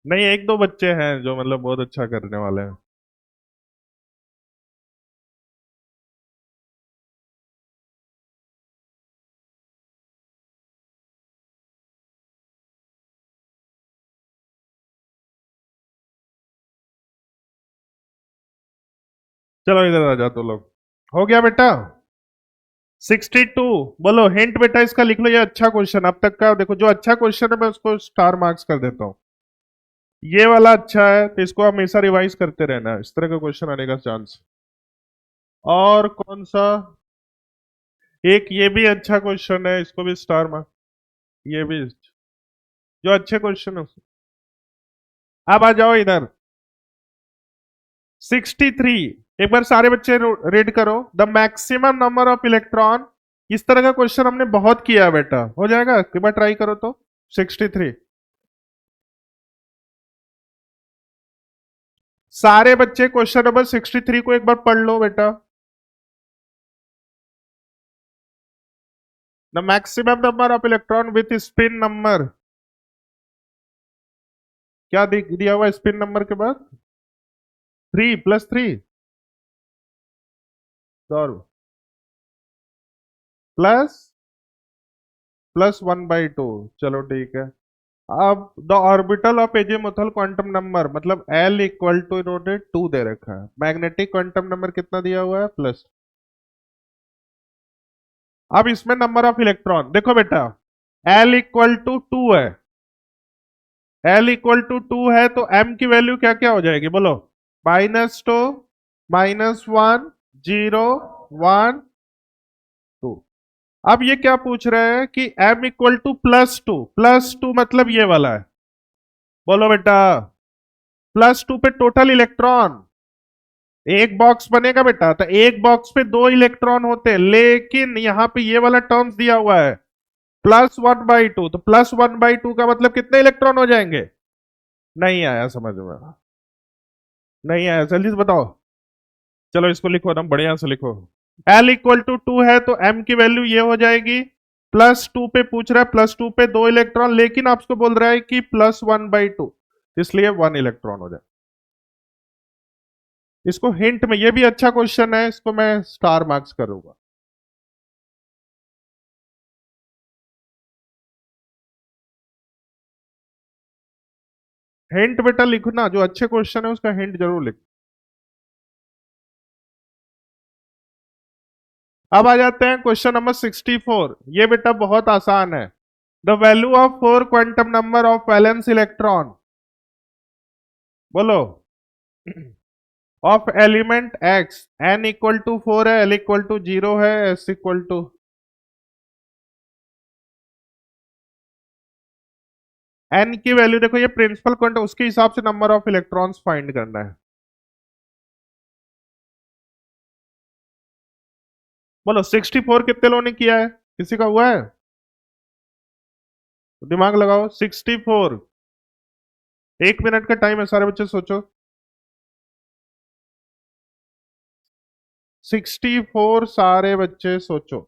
नहीं, एक दो बच्चे हैं जो मतलब बहुत अच्छा करने वाले हैं। चलो इधर आ जाओ तो लोग। हो गया बेटा? 62। बोलो हिंट बेटा, इसका लिख लो, ये अच्छा क्वेश्चन अब तक का। देखो जो अच्छा क्वेश्चन है मैं उसको स्टार मार्क्स कर देता हूँ। ये वाला अच्छा है तो इसको हमेशा रिवाइज करते रहना, इस तरह का क्वेश्चन आने का चांस। और कौन सा? एक ये भी अच्छा क्वेश्चन है, इसको भी स्टार मार्क। ये भी जो अच्छे क्वेश्चन है। अब आ जाओ इधर। 63। एक बार सारे बच्चे रीड करो, the maximum number of electron. इस तरह का क्वेश्चन हमने बहुत किया है बेटा, हो जाएगा एक बार ट्राई करो तो। 63। सारे बच्चे क्वेश्चन नंबर 63 को एक बार पढ़ लो बेटा। The maximum number of electron with spin number. क्या दिया हुआ स्पिन नंबर के बाद? 3 + 3। और प्लस +1/2। चलो ठीक है। अब the orbital of azimuthal quantum number, मतलब L इक्वल टू इन्होंने 2 दे रखा है। मैग्नेटिक क्वांटम नंबर कितना दिया हुआ है? प्लस। अब इसमें नंबर ऑफ इलेक्ट्रॉन देखो बेटा, L इक्वल टू 2 है। L इक्वल टू 2 है तो M की वैल्यू क्या क्या हो जाएगी बोलो? -2, -1, 0, 1, 2। अब ये क्या पूछ रहे हैं कि M इक्वल टू +2। +2 मतलब ये वाला है। बोलो बेटा, +2 पे टोटल इलेक्ट्रॉन। एक बॉक्स बनेगा बेटा, तो एक बॉक्स पे 2 इलेक्ट्रॉन होते हैं, लेकिन यहां पे ये वाला टर्म्स दिया हुआ है +1/2। तो +1/2 का मतलब कितने इलेक्ट्रॉन हो जाएंगे? नहीं आया समझ में? नहीं आया, जल्दी से बताओ। चलो इसको लिखो ना, बढ़िया से लिखो। L इक्वल टू 2 है तो M की वैल्यू ये हो जाएगी। +2 पे पूछ रहा है, +2 पे 2 इलेक्ट्रॉन, लेकिन आपको बोल रहा है कि +1/2, इसलिए 1 इलेक्ट्रॉन हो जाए। इसको हिंट में, ये भी अच्छा क्वेश्चन है, इसको मैं स्टार मार्क्स करूंगा। हिंट बेटा लिखना, जो अच्छे क्वेश्चन है उसका हिंट जरूर लिख। अब आ जाते हैं क्वेश्चन नंबर 64। ये बेटा बहुत आसान है। The value of 4 quantum number of valence electron, बोलो, of element x. n equal to 4 है, L इक्वल टू 0 है, S इक्वल टू। n की वैल्यू देखो, ये प्रिंसिपल क्वांटम, उसके हिसाब से नंबर ऑफ इलेक्ट्रॉन्स फाइंड करना है। बोलो 64 कितने लोगों ने किया है? किसी का हुआ है? तो दिमाग लगाओ, 64। 1 मिनट का टाइम है, सारे बच्चे सोचो। 64, सारे बच्चे सोचो।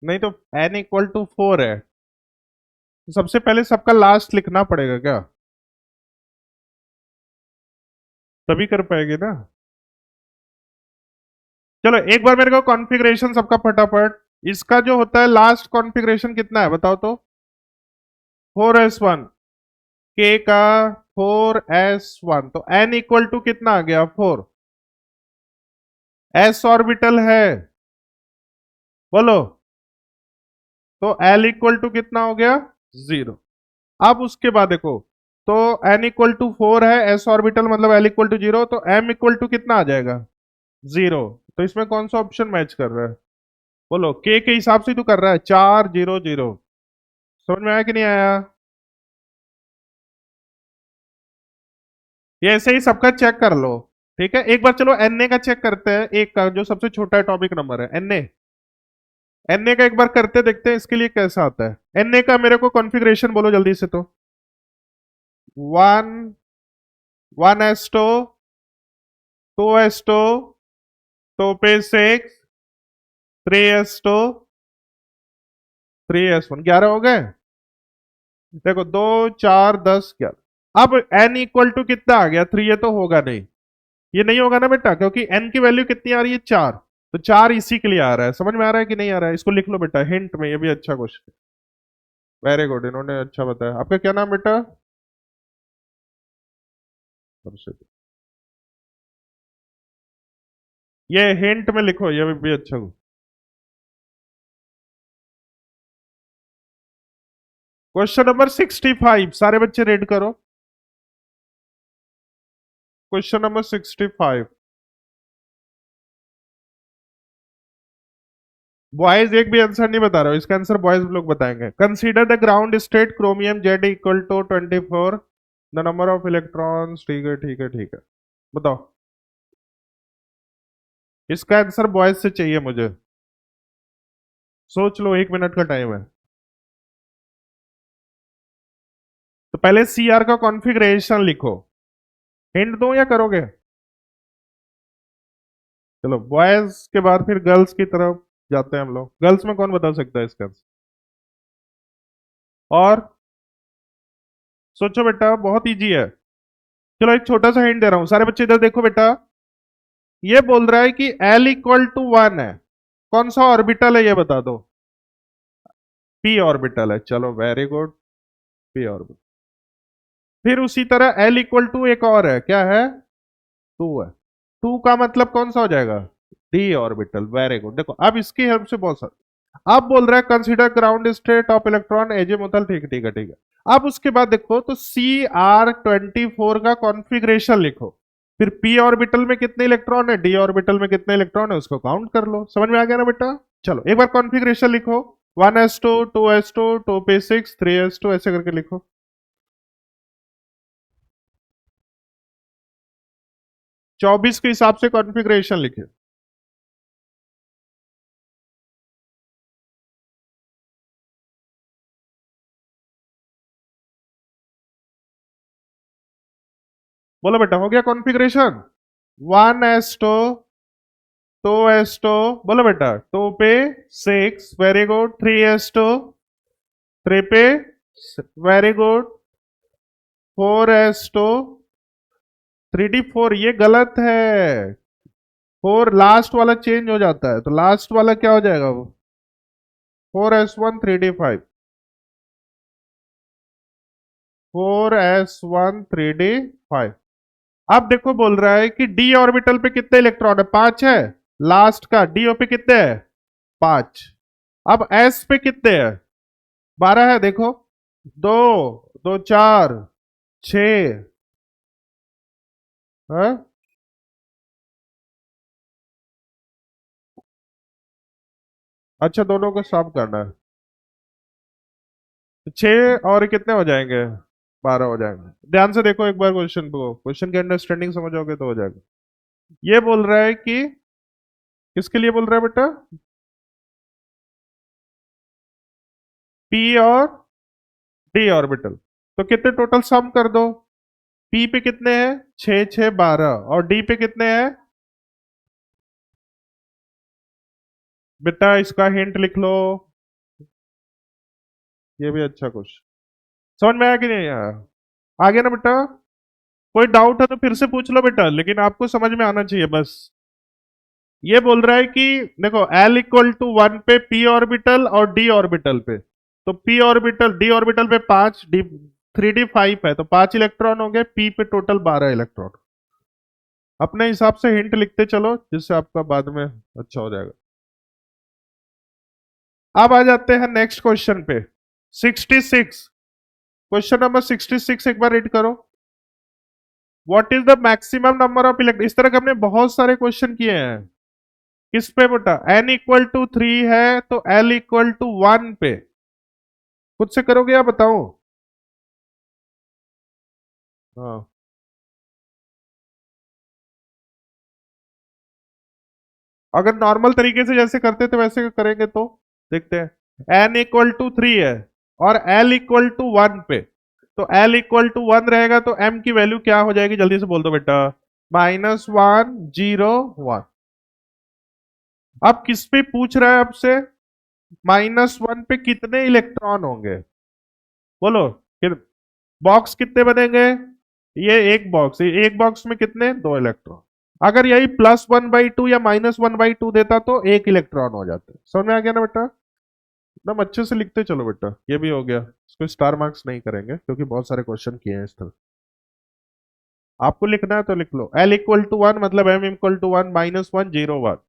नहीं तो n इक्वल टू 4 है, तो सबसे पहले सबका लास्ट लिखना पड़ेगा क्या, तभी कर पाएंगे ना। चलो एक बार मेरे को कॉन्फ़िगरेशन सबका फटाफट, इसका जो होता है लास्ट कॉन्फ़िगरेशन कितना है बताओ तो, 4s1, k का 4s1, तो n इक्वल टू कितना आ गया 4, s ऑर्बिटल है, बोलो, तो l इक्वल टू कितना हो गया 0। अब उसके बाद देखो, तो n इक्वल टू 4 है, s ऑर्बिटल मतलब l इक्वल टू 0, तो m इक्वल टू कितना आ जाएगा 0। तो इसमें कौन सा ऑप्शन मैच कर रहा है, बोलो, k के हिसाब से तू कर रहा है 4 0 0, समझ में आया कि नहीं आया। ये ऐसे ही सबका चेक कर लो, ठीक है। एक बार चलो एनए का चेक करते हैं, एक का जो सबसे छोटा एटॉमिक नंबर है एनए, एनए का एक बार करते देखते हैं इसके लिए कैसा आता है। एनए का मेरे को कॉन्फ़िगरेशन बोलो जल्दी से, तो 1 2s2 तो पे 6 3s2 3s1, 11 हो गए। देखो 2 4 10 11, अब n इक्वल टू कितना आ गया 3, ये तो होगा नहीं, ये नहीं होगा ना बेटा, क्योंकि n की वैल्यू कितनी आ रही है 4, तो 4 इसी के लिए आ रहा है। समझ में आ रहा है कि नहीं आ रहा है, इसको लिख लो बेटा हिंट में, ये भी अच्छा क्वेश्चन, वेरी गुड, इन्होंने अच्छा बताया। आपका क्या नाम बेटा, ये हिंट में लिखो, ये भी अच्छा। क्वेश्चन नंबर 65, सारे बच्चे रेड करो, क्वेश्चन नंबर 65। बॉयज एक भी आंसर नहीं बता रहा हो, इसका आंसर बॉयज लोग बताएंगे। Consider the ground state chromium z equal to 24, the number of electrons, ठीक है ठीक है ठीक है, बताओ। इसका आंसर बॉयज से चाहिए मुझे, सोच लो, 1 मिनट का टाइम है। तो पहले सी आर का कॉन्फ़िगरेशन लिखो, हिंट दो या करोगे, चलो बॉयज के बाद फिर गर्ल्स की तरफ जाते हैं हम लोग। गर्ल्स में कौन बता सकता है इसका आंसर, और सोचो बेटा, बहुत इजी है। चलो एक छोटा सा हिंट दे रहा हूं, सारे बच्चे इधर देखो बेटा, ये बोल रहा है कि L इक्वल टू 1 है, कौन सा ऑर्बिटल है ये बता दो, p ऑर्बिटल है, चलो वेरी गुड, p ऑर्बिटल। फिर उसी तरह L इक्वल टू एक और है, क्या है 2 है, 2 का मतलब कौन सा हो जाएगा d ऑर्बिटल, वेरी गुड। देखो अब इसकी हेल्प से बहुत सारा, अब बोल रहा है consider ground state of electron azimuthal, ठीक है ठीक है ठीक है। अब उसके बाद देखो, तो CR24 का कॉन्फ़िगरेशन लिखो, फिर p ऑर्बिटल में कितने इलेक्ट्रॉन है, d ऑर्बिटल में कितने इलेक्ट्रॉन है, उसको काउंट कर लो। समझ में आ गया ना बेटा। चलो एक बार कॉन्फ़िगरेशन लिखो, 1s2 2s2 2p6 3s2, ऐसे करके लिखो। चौबीस के हिसाब से कॉन्फ़िगरेशन लिखे, बोलो बेटा हो गया कॉन्फ़िगरेशन। 1s2 2s2, बोलो बेटा 2 पे 6, वेरी गुड, 3s2 3 पे, वेरी गुड, 4s2 3d4, ये गलत है, 4 लास्ट वाला चेंज हो जाता है, तो लास्ट वाला क्या हो जाएगा वो 4s1 3d5, 4s1 3d5। अब देखो बोल रहा है कि डी ऑर्बिटल पे कितने इलेक्ट्रॉन है, 5 है, लास्ट का डी पे कितने हैं 5। अब एस पे कितने हैं 12 है, देखो 2 2 4 6 है, अच्छा दोनों को सॉल्व करना है, तो 6 और कितने हो जाएंगे 12 हो जाएंगे। ध्यान से देखो एक बार क्वेश्चन को, क्वेश्चन की अंडरस्टैंडिंग समझोगे तो हो जाएगा। ये बोल रहा है कि किसके लिए बोल रहा है बेटा, पी और डी ऑर्बिटल, तो कितने टोटल सम कर दो, पी पे कितने हैं 6 6 12, और डी पे कितने हैं, बेटा इसका हिंट लिख लो, ये भी अच्छा क्वेश्चन। समझ में आया कि नहीं आया? आ गया ना बेटा? कोई डाउट है तो फिर से पूछ लो बेटा, लेकिन आपको समझ में आना चाहिए बस। ये बोल रहा है कि देखो L इक्वल टू 1 पे p ऑर्बिटल और d ऑर्बिटल पे, तो p ऑर्बिटल d ऑर्बिटल पे 5, d 3d 5 है, तो 5 इलेक्ट्रॉन हो गए, p पे टोटल 12 इलेक्ट्रॉन। अपने हिसाब से हिंट लिखते चलो जिससे आपका बाद में अच्छा हो जाएगा। अब आ जाते हैं नेक्स्ट क्वेश्चन पे। 66, क्वेश्चन नंबर 66 एक बार रीड करो। What is the maximum number of electron, इस तरह के हमने बहुत सारे क्वेश्चन किए हैं। किस पे बेटा? n इक्वल टू 3 है तो L इक्वल टू 1 पे। खुद से करोगे या बताओ? हाँ, अगर नॉर्मल तरीके से जैसे करते थे वैसे करेंगे तो देखते हैं। n इक्वल टू 3 है और L इक्वल टू 1 पे, तो L इक्वल टू 1 रहेगा तो m की वैल्यू क्या हो जाएगी, जल्दी से बोल दो बेटा। -1 0 1। अब किस पे पूछ रहा है आपसे? -1 पे कितने इलेक्ट्रॉन होंगे? बोलो। बॉक्स कितने बनेंगे? ये एक बॉक्स, एक बॉक्स में कितने? 2 इलेक्ट्रॉन। अगर यही +1/2 या -1/2 देता तो 1 इलेक्ट्रॉन हो जाते। समझ में आ गया ना बेटा? एकदम अच्छे से लिखते चलो बेटा। ये भी हो गया, इसको स्टार मार्क्स नहीं करेंगे क्योंकि बहुत सारे क्वेश्चन किए हैं इस तरह। आपको लिखना है तो लिख लो। L इक्वल टू 1 मतलब M इक्वल टू 1, -1 0 1।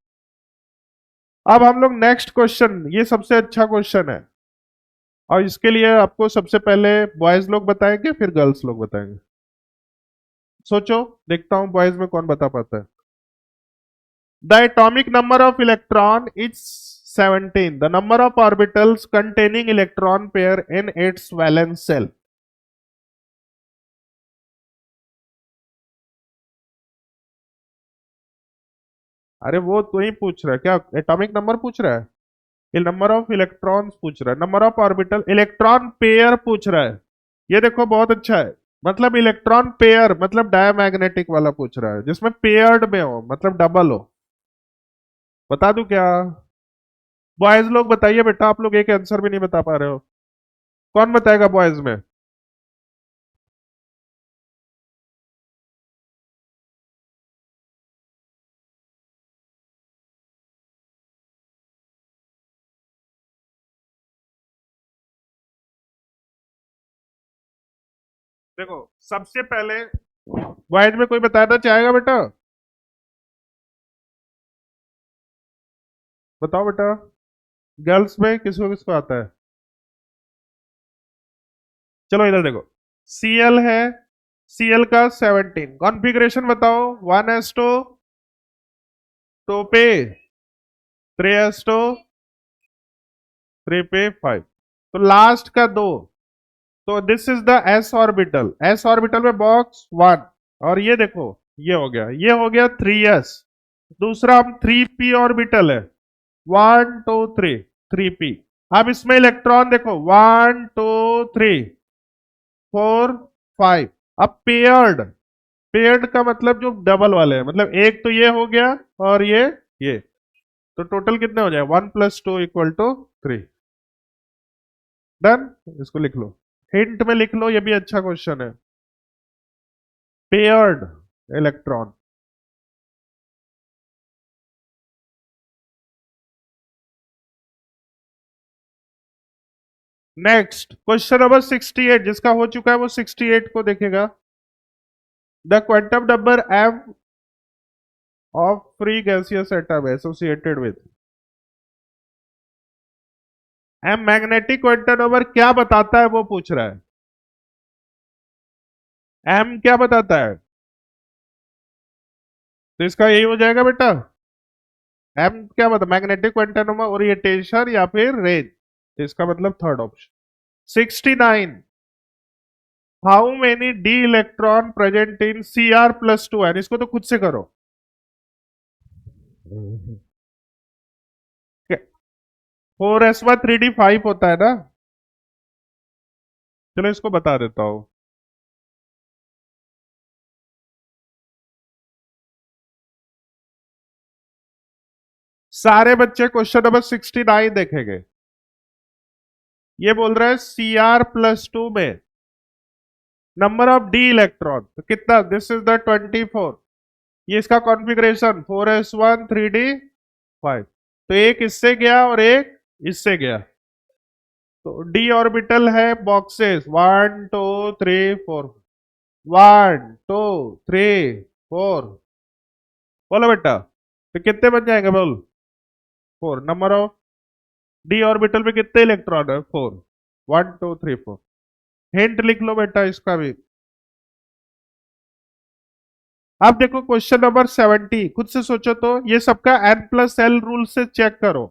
अब हम लोग नेक्स्ट क्वेश्चन, ये सबसे अच्छा क्वेश्चन है, और इसके लिए आपको सबसे पहले बॉयज लोग बताएंगे फिर गर्ल्स लोग बताएंगे। सोचो, देखता हूं बॉयज में कौन बता पाता है। The atomic number of electron is 17. The number of orbitals containing electron pair in its valence shell. अरे वो तो ही पूछ रहा है क्या? एटॉमिक नंबर पूछ रहा है? ये नंबर ऑफ इलेक्ट्रॉन्स पूछ रहा है, number of orbital, electron pair पूछ रहा है। ये देखो बहुत अच्छा है। मतलब इलेक्ट्रॉन पेयर मतलब डायमैग्नेटिक वाला पूछ रहा है, जिसमें पेयर्ड में हो मतलब डबल हो। बता दूं क्या? बॉयज लोग बताइए बेटा, आप लोग एक आंसर भी नहीं बता पा रहे हो। कौन बताएगा बॉयज में? देखो सबसे पहले बॉयज में कोई बताना चाहेगा बेटा? बताओ बेटा। गर्ल्स में किसको किसको आता है? चलो इधर देखो। Cl है, Cl का 17 कॉन्फ़िगरेशन बताओ। 1s2 2 पे 3s2 3 पे 5, तो लास्ट का 2, तो this is the s orbital. s orbital में बॉक्स 1, और ये देखो ये हो गया, ये हो गया 3s। दूसरा हम 3p ऑर्बिटल है, 1 2 3, 3p। अब इसमें इलेक्ट्रॉन देखो 1 2 3 4 5। अब पेयर्ड, पेयर्ड का मतलब जो डबल वाले हैं, मतलब एक तो ये हो गया और ये, तो टोटल कितने हो जाए? 1 + 2 = 3। डन। इसको लिख लो, हिंट में लिख लो, ये भी अच्छा क्वेश्चन है। Paired electron. Next question number 68, जिसका हो चुका है वो 68 को देखेगा। The quantum number m of free gaseous atom associated with m magnetic quantum number क्या बताता है वो पूछ रहा है। m क्या बताता है? तो इसका यही हो जाएगा बेटा। m क्या बता, मैग्नेटिक क्वांटम नंबर, ओरिएंटेशन या फिर रेंज। तो इसका मतलब third option. 69, how many D electron present in Cr+2n, इसको तो खुद से करो। 4s/3d5 होता है ना? चलो इसको बता देता हूं। सारे बच्चे क्वेश्चन नंबर 69 देखेंगे। ये बोल रहा है Cr+2 में नंबर ऑफ डी इलेक्ट्रॉन, तो कितना, दिस इज द 24, ये इसका कॉन्फ़िगरेशन 4s1 3d5, तो एक इससे गया और एक इससे गया, तो डी ऑर्बिटल है बॉक्सेस 1 2 3 4, 1 2 3 4, बोलो बेटा, तो कितने बन जाएंगे बोल, 4, नंबर ऑफ डी ऑर्बिटल में कितने इलेक्ट्रॉन है, 4, 1 2 3 4, हिंट लिख लो बेटा इसका भी। अब देखो क्वेश्चन नंबर 70, खुद से सोचो तो, ये सबका n+l रूल से चेक करो,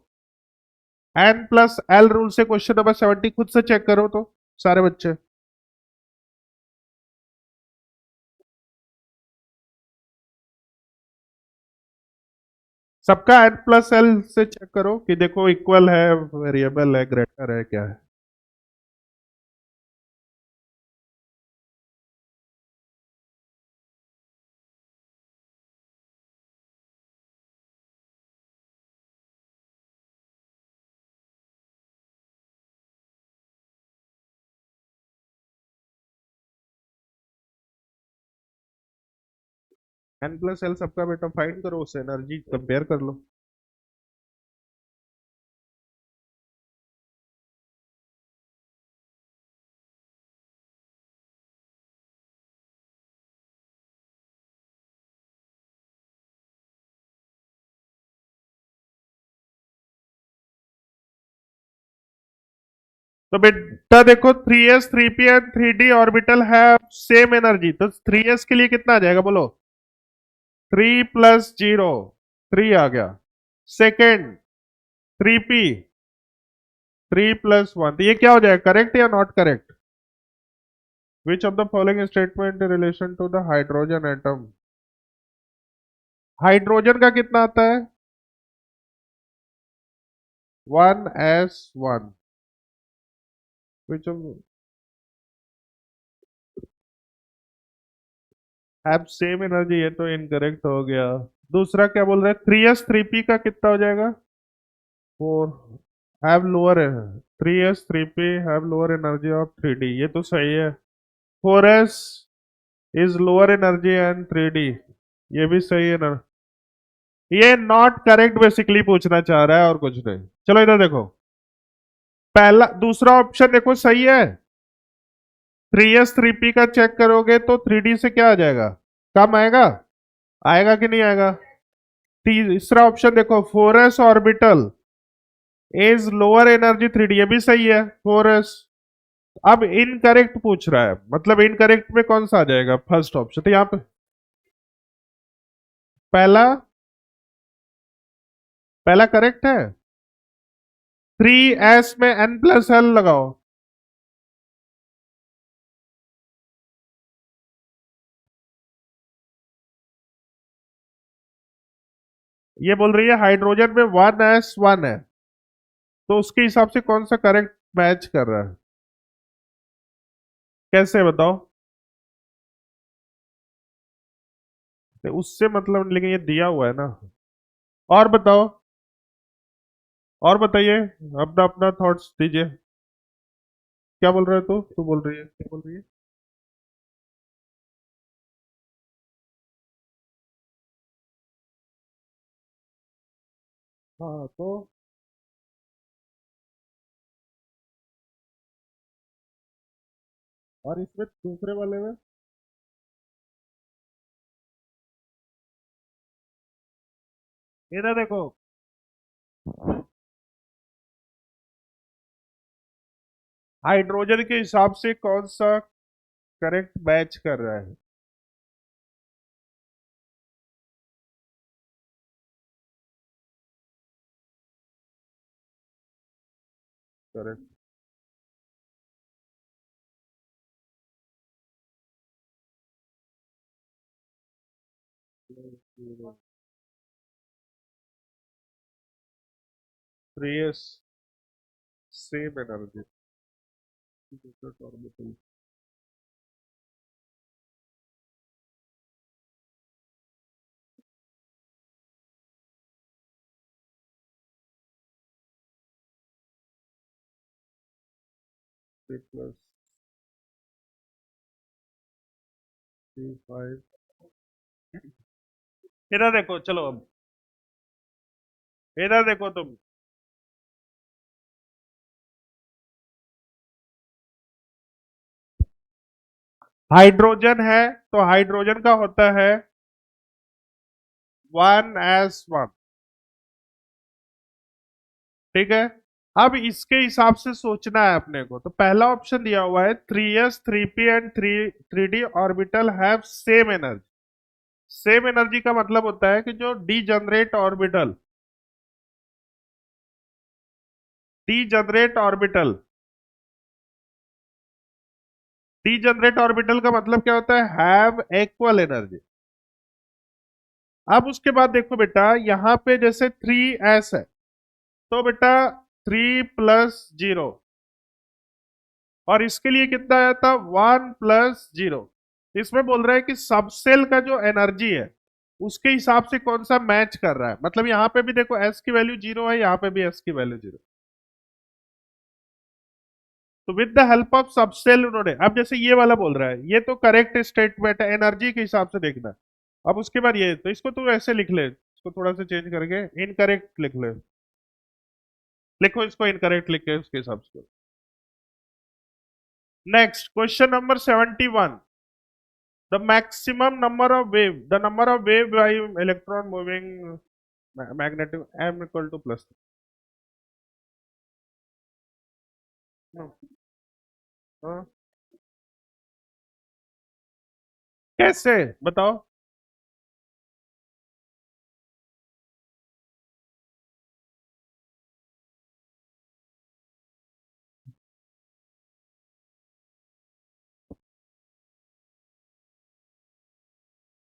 n+l रूल से क्वेश्चन नंबर 70 खुद से चेक करो तो सारे बच्चे, सबका n+l से चेक करो कि देखो इक्वल है, वेरिएबल है, ग्रेटर है, क्या है। n+l सबका बेटा फाइंड करो, उससे एनर्जी कंपेयर कर लो। तो बेटा देखो 3s 3p and 3d orbital है सेम एनर्जी, तो 3s के लिए कितना आ जाएगा बोलो, 3+0, 3 आ गया। सेकेंड 3p 3+1, तो ये क्या हो जाएगा, करेक्ट या not correct, which of the following statement in relation to the hydrogen atom, hydrogen का कितना आता है, 1s1, which of have same energy, ये तो इनकरेक्ट हो गया। दूसरा क्या बोल रहे हैं, 3s 3p का कितना हो जाएगा, 4, have lower, 3s 3p have lower energy of 3d, ये तो सही है। 4s is lower energy and 3d, ये भी सही है ना। ये नॉट करेक्ट बेसिकली पूछना चाह रहा है और कुछ नहीं। चलो इधर देखो, पहला दूसरा ऑप्शन देखो सही है, 3s 3p का चेक करोगे तो 3d से क्या आ जाएगा, कम आएगा, आएगा कि नहीं आएगा। तीसरा ऑप्शन देखो 4s orbital is lower energy 3d, ये भी सही है 4s। अब इनकरेक्ट पूछ रहा है, मतलब इनकरेक्ट में कौन सा आ जाएगा, फर्स्ट ऑप्शन, तो यहाँ पे पहला, पहला करेक्ट है, 3s में n+l लगाओ, ये बोल रही है हाइड्रोजन में 1s1 है, तो उसके हिसाब से कौन सा करेक्ट मैच कर रहा है, कैसे बताओ, तो उससे मतलब, लेकिन ये दिया हुआ है ना। और बताओ, और बताइए, अपना अपना थॉट्स दीजिए, क्या बोल रहे हो, तू बोल रही है, क्या बोल रही है। हाँ तो और इसमें दूसरे वाले में, इधर देखो, हाइड्रोजन के हिसाब से कौन सा करेक्ट मैच कर रहा है, correct, 3s same energy, three plus three five. इधर देखो, चलो अब इधर देखो तुम। हाइड्रोजन है तो हाइड्रोजन का होता है 1s1। ठीक है। अब इसके हिसाब से सोचना है अपने को, तो पहला ऑप्शन दिया हुआ है 3s 3p and 3d orbital have same energy. Same energy का मतलब होता है कि जो डीजनरेट डीजनरेट ऑर्बिटल का मतलब क्या होता है? Have equal energy. अब उसके बाद देखो बेटा, यहां पे जैसे 3s है, तो बेटा 3 + 0, और इसके लिए कितना आया था? 1 + 0। इसमें बोल रहा है कि सबसेल का जो एनर्जी है उसके हिसाब से कौन सा मैच कर रहा है। मतलब यहां पे भी देखो एस की वैल्यू 0 है, यहां पे भी एस की वैल्यू 0। तो with the help of subshell उन्होंने, अब जैसे ये वाला बोल रहा है, ये तो करेक्ट स्टेटमेंट है, एनर्जी के हिसाब से देखना। अब उसके बाद ये, तो इसको तू ऐसे लिख ले, इसको थोड़ा सा चेंज करके इनकरेक्ट लिख ले। लिखो इसको इनकरेक्ट लिख के उसके हिसाब से। Next question number 71। The maximum number of wave, the number of wave by electron moving magnetic m equal to plus। हाँ, कैसे बताओ?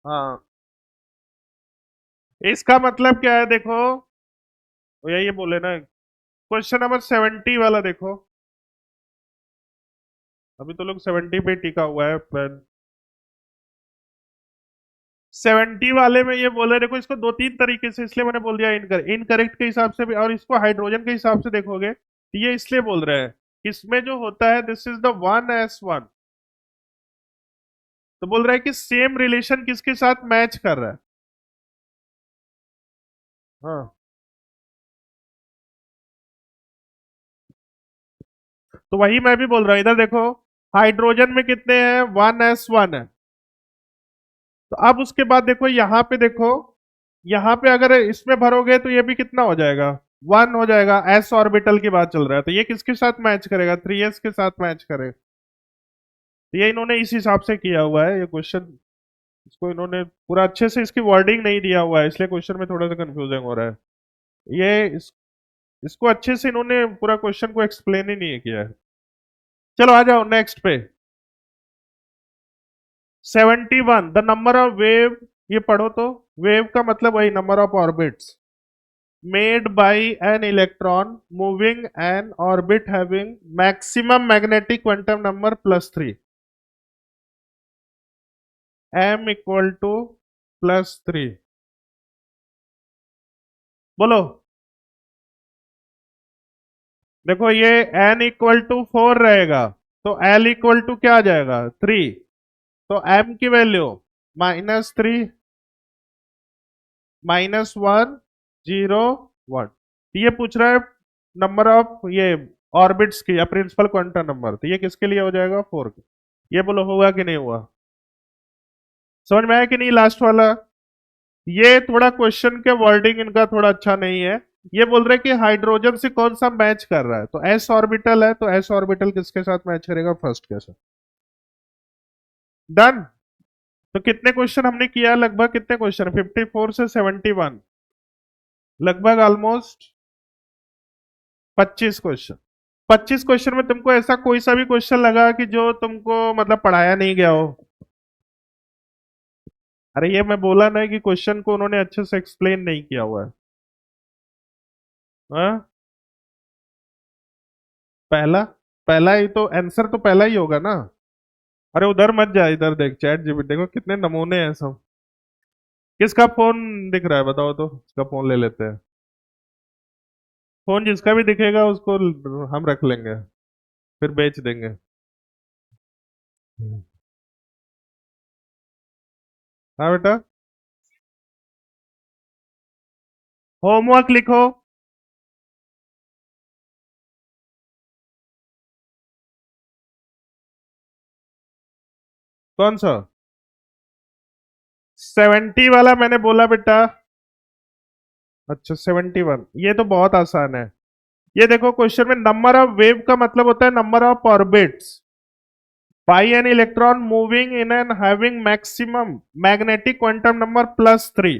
हाँ, इसका मतलब क्या है देखो, भैया ये बोले ना, क्वेश्चन नंबर 70 वाला देखो। अभी तो लोग 70 पे टिका हुआ है पर 70 वाले में ये बोले, देखो इसको दो तीन तरीके से, इसलिए मैंने बोल दिया इनकरेक्ट के हिसाब से भी, और इसको हाइड्रोजन के हिसाब से देखोगे तो ये इसलिए बोल रहे हैं, इसमें जो होता है दिस इज द 1s1। तो बोल रहा है कि सेम रिलेशन किसके साथ मैच कर रहा है। हाँ, तो वही मैं भी बोल रहा हूं, इधर देखो, हाइड्रोजन में कितने हैं? 1s1 है। तो अब उसके बाद देखो यहां पे देखो, यहां पे अगर इसमें भरोगे तो ये भी कितना हो जाएगा? 1 हो जाएगा। एस ऑर्बिटल की बात चल रहा है, तो ये किसके साथ मैच करेगा? 3s के साथ मैच करेगा। तो ये इन्होंने इस हिसाब से किया हुआ है ये क्वेश्चन। इसको इन्होंने पूरा अच्छे से, इसकी वर्डिंग नहीं दिया हुआ है, इसलिए क्वेश्चन में थोड़ा सा कंफ्यूजिंग हो रहा है। इसको अच्छे से इन्होंने पूरा क्वेश्चन को एक्सप्लेन ही नहीं किया है। चलो आ जाओ नेक्स्ट पे। 71 द नंबर ऑफ वेव, ये पढ़ो तो। वेव का मतलब वही number of orbits made by an electron moving an orbit having maximum magnetic quantum number +3, m equal to +3। बोलो। देखो ये n इक्वल टू 4 रहेगा, तो l इक्वल टू क्या आ जाएगा? 3। तो m की वैल्यू -3, -1 0 1। ये पूछ रहा है नंबर ऑफ ये ऑर्बिट्स की या प्रिंसिपल क्वांटम नंबर, तो ये किसके लिए हो जाएगा? 4 के। ये बोलो होगा कि नहीं हुआ? समझ में आया कि नहीं लास्ट वाला? ये थोड़ा क्वेश्चन के वर्डिंग इनका थोड़ा अच्छा नहीं है। ये बोल रहे कि हाइड्रोजन से कौन सा मैच कर रहा है, तो एस ऑर्बिटल है, तो एस ऑर्बिटल किसके साथ मैच करेगा? फर्स्ट के साथ। डन। तो कितने क्वेश्चन हमने किया? लगभग कितने क्वेश्चन? 54 से 71, लगभग ऑलमोस्ट 25 क्वेश्चन। 25 क्वेश्चन में तुमको ऐसा कोई सा भी क्वेश्चन लगा कि जो तुमको मतलब पढ़ाया नहीं गया हो? अरे ये मैं बोला ना कि क्वेश्चन को उन्होंने अच्छे से एक्सप्लेन नहीं किया हुआ है। हाँ? पहला, पहला ही तो आंसर तो पहला ही होगा ना। अरे उधर मत जा, इधर देख चैट जीपीटी, देखो कितने नमूने हैं सब। किसका फोन दिख रहा है बताओ तो, इसका फोन ले लेते हैं। फोन जिसका भी दिखेगा उसको हम रख लेंगे। फिर बेच देंगे। हाँ बेटा, होमवर्क लिखो। कौन सा? 70 वाला मैंने बोला बेटा। अच्छा, 71, ये तो बहुत आसान है। ये देखो क्वेश्चन में नंबर ऑफ वेव का मतलब होता है number of orbits by N electron moving in an having maximum magnetic quantum number +3।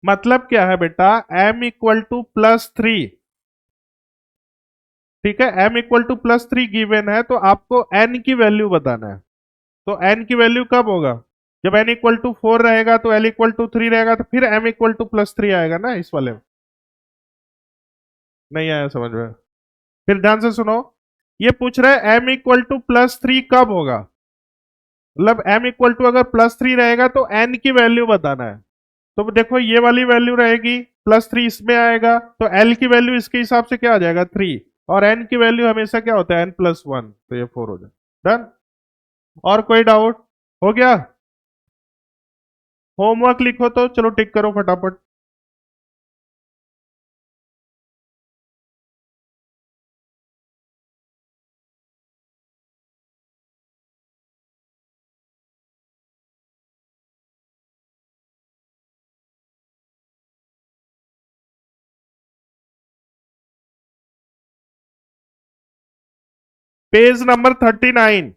मतलब क्या है बेटा, m इक्वल टू +3। ठीक है, m इक्वल टू +3 गिवन है, तो आपको n की वैल्यू बताना है। तो n की वैल्यू कब होगा? जब n इक्वल टू 4 रहेगा तो l इक्वल टू 3 रहेगा, तो फिर m इक्वल टू +3 आएगा ना इस वाले में। नहीं आया समझ में? फिर ध्यान से सुनो, ये पूछ रहा है m इक्वल टू +3 कब होगा। मतलब m इक्वल टू अगर +3 रहेगा तो n की वैल्यू बताना है। तो देखो ये वाली वैल्यू रहेगी, +3 इसमें आएगा, तो l की वैल्यू इसके हिसाब से क्या आ जाएगा, 3। और n की वैल्यू हमेशा क्या होता है, n+1, तो ये 4 हो जाए। डन। और कोई डाउट? हो गया? होमवर्क लिखो तो चलो टिक करो फटाफट। Page number 39।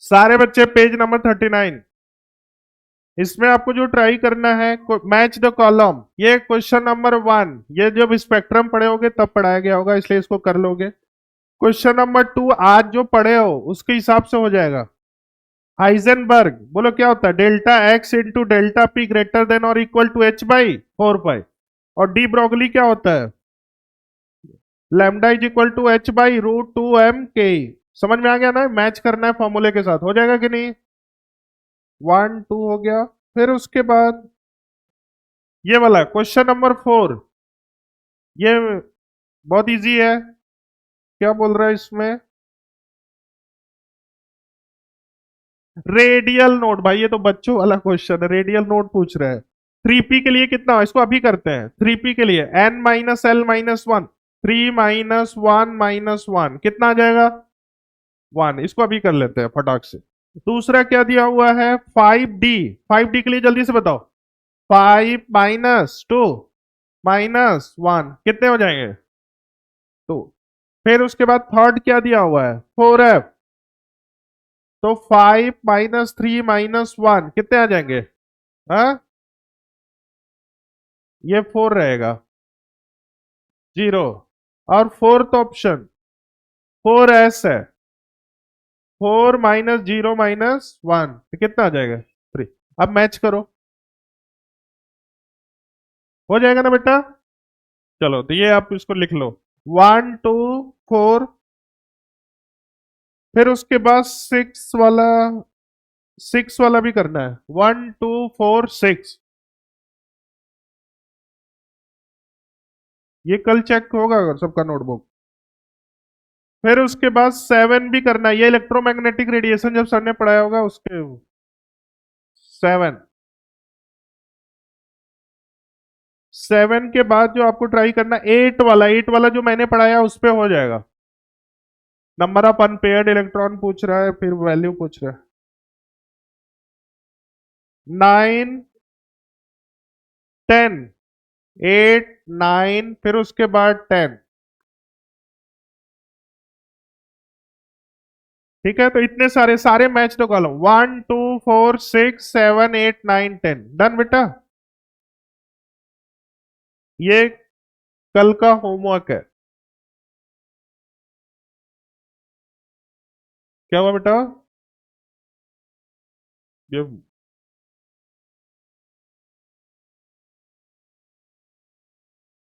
सारे बच्चे पेज नंबर 39। इसमें आपको जो ट्राई करना है, मैच द कॉलम, ये क्वेश्चन नंबर 1, ये जब स्पेक्ट्रम पढ़े होगे तब पढ़ाया गया होगा, इसलिए इसको कर लोगे। क्वेश्चन नंबर 2 आज जो पढ़े हो उसके हिसाब से हो जाएगा। हाइजेनबर्ग बोलो क्या होता है, delta x into delta p greater than और इक्वल टू h/4 पाई। और डी ब्रोगली क्या होता है, lambda is equal to h/√2m k। समझ में आ गया ना, मैच करना है फॉर्मूले के साथ, हो जाएगा कि नहीं? 1 2 हो गया। फिर उसके बाद ये वाला क्वेश्चन नंबर 4, ये बहुत इजी है। क्या बोल रहा है इसमें, रेडियल नोड, भाई ये तो बच्चों वाला क्वेश्चन है, रेडियल नोड पूछ रहा है। 3p के लिए कितना, इसको अभी करते हैं। 3p के लिए n-l-1, 3 - 1 - 1 कितना आ जाएगा, 1। इसको अभी कर लेते हैं फटाक से। दूसरा क्या दिया हुआ है, 5d। 5d के लिए जल्दी से बताओ, 5 - 2 - 1 कितने हो जाएंगे, 2। फिर उसके बाद थर्ड क्या दिया हुआ है, 4f। तो 5 - 3 - 1 कितने आ जाएंगे, हाँ? ये 4 रहेगा, 0। और फोर्थ ऑप्शन 4s है, 4 - 0 - 1 तो कितना आ जाएगा, 3। अब मैच करो, हो जाएगा ना बेटा? चलो तो ये आप इसको लिख लो, 1 2 4। फिर उसके बाद 6 वाला भी करना है, 1 2 4 6। ये कल चेक होगा अगर सबका नोटबुक। फिर उसके बाद 7 भी करना है, ये इलेक्ट्रोमैग्नेटिक रेडिएशन जब सर ने पढ़ाया होगा उसके। 7 के बाद जो आपको ट्राई करना, 8 वाला जो मैंने पढ़ाया उस पे हो जाएगा। नंबर ऑफ अनपेयर्ड इलेक्ट्रॉन पूछ रहा है, फिर वैल्यू पूछ रहा है। 9 10 8 9, फिर उसके बाद 10। ठीक है, तो इतने सारे सारे मैच तो कॉलम 1 2 4 6 7 8 9 10 डन बेटा। ये कल का होमवर्क है। क्या हुआ बेटा? ये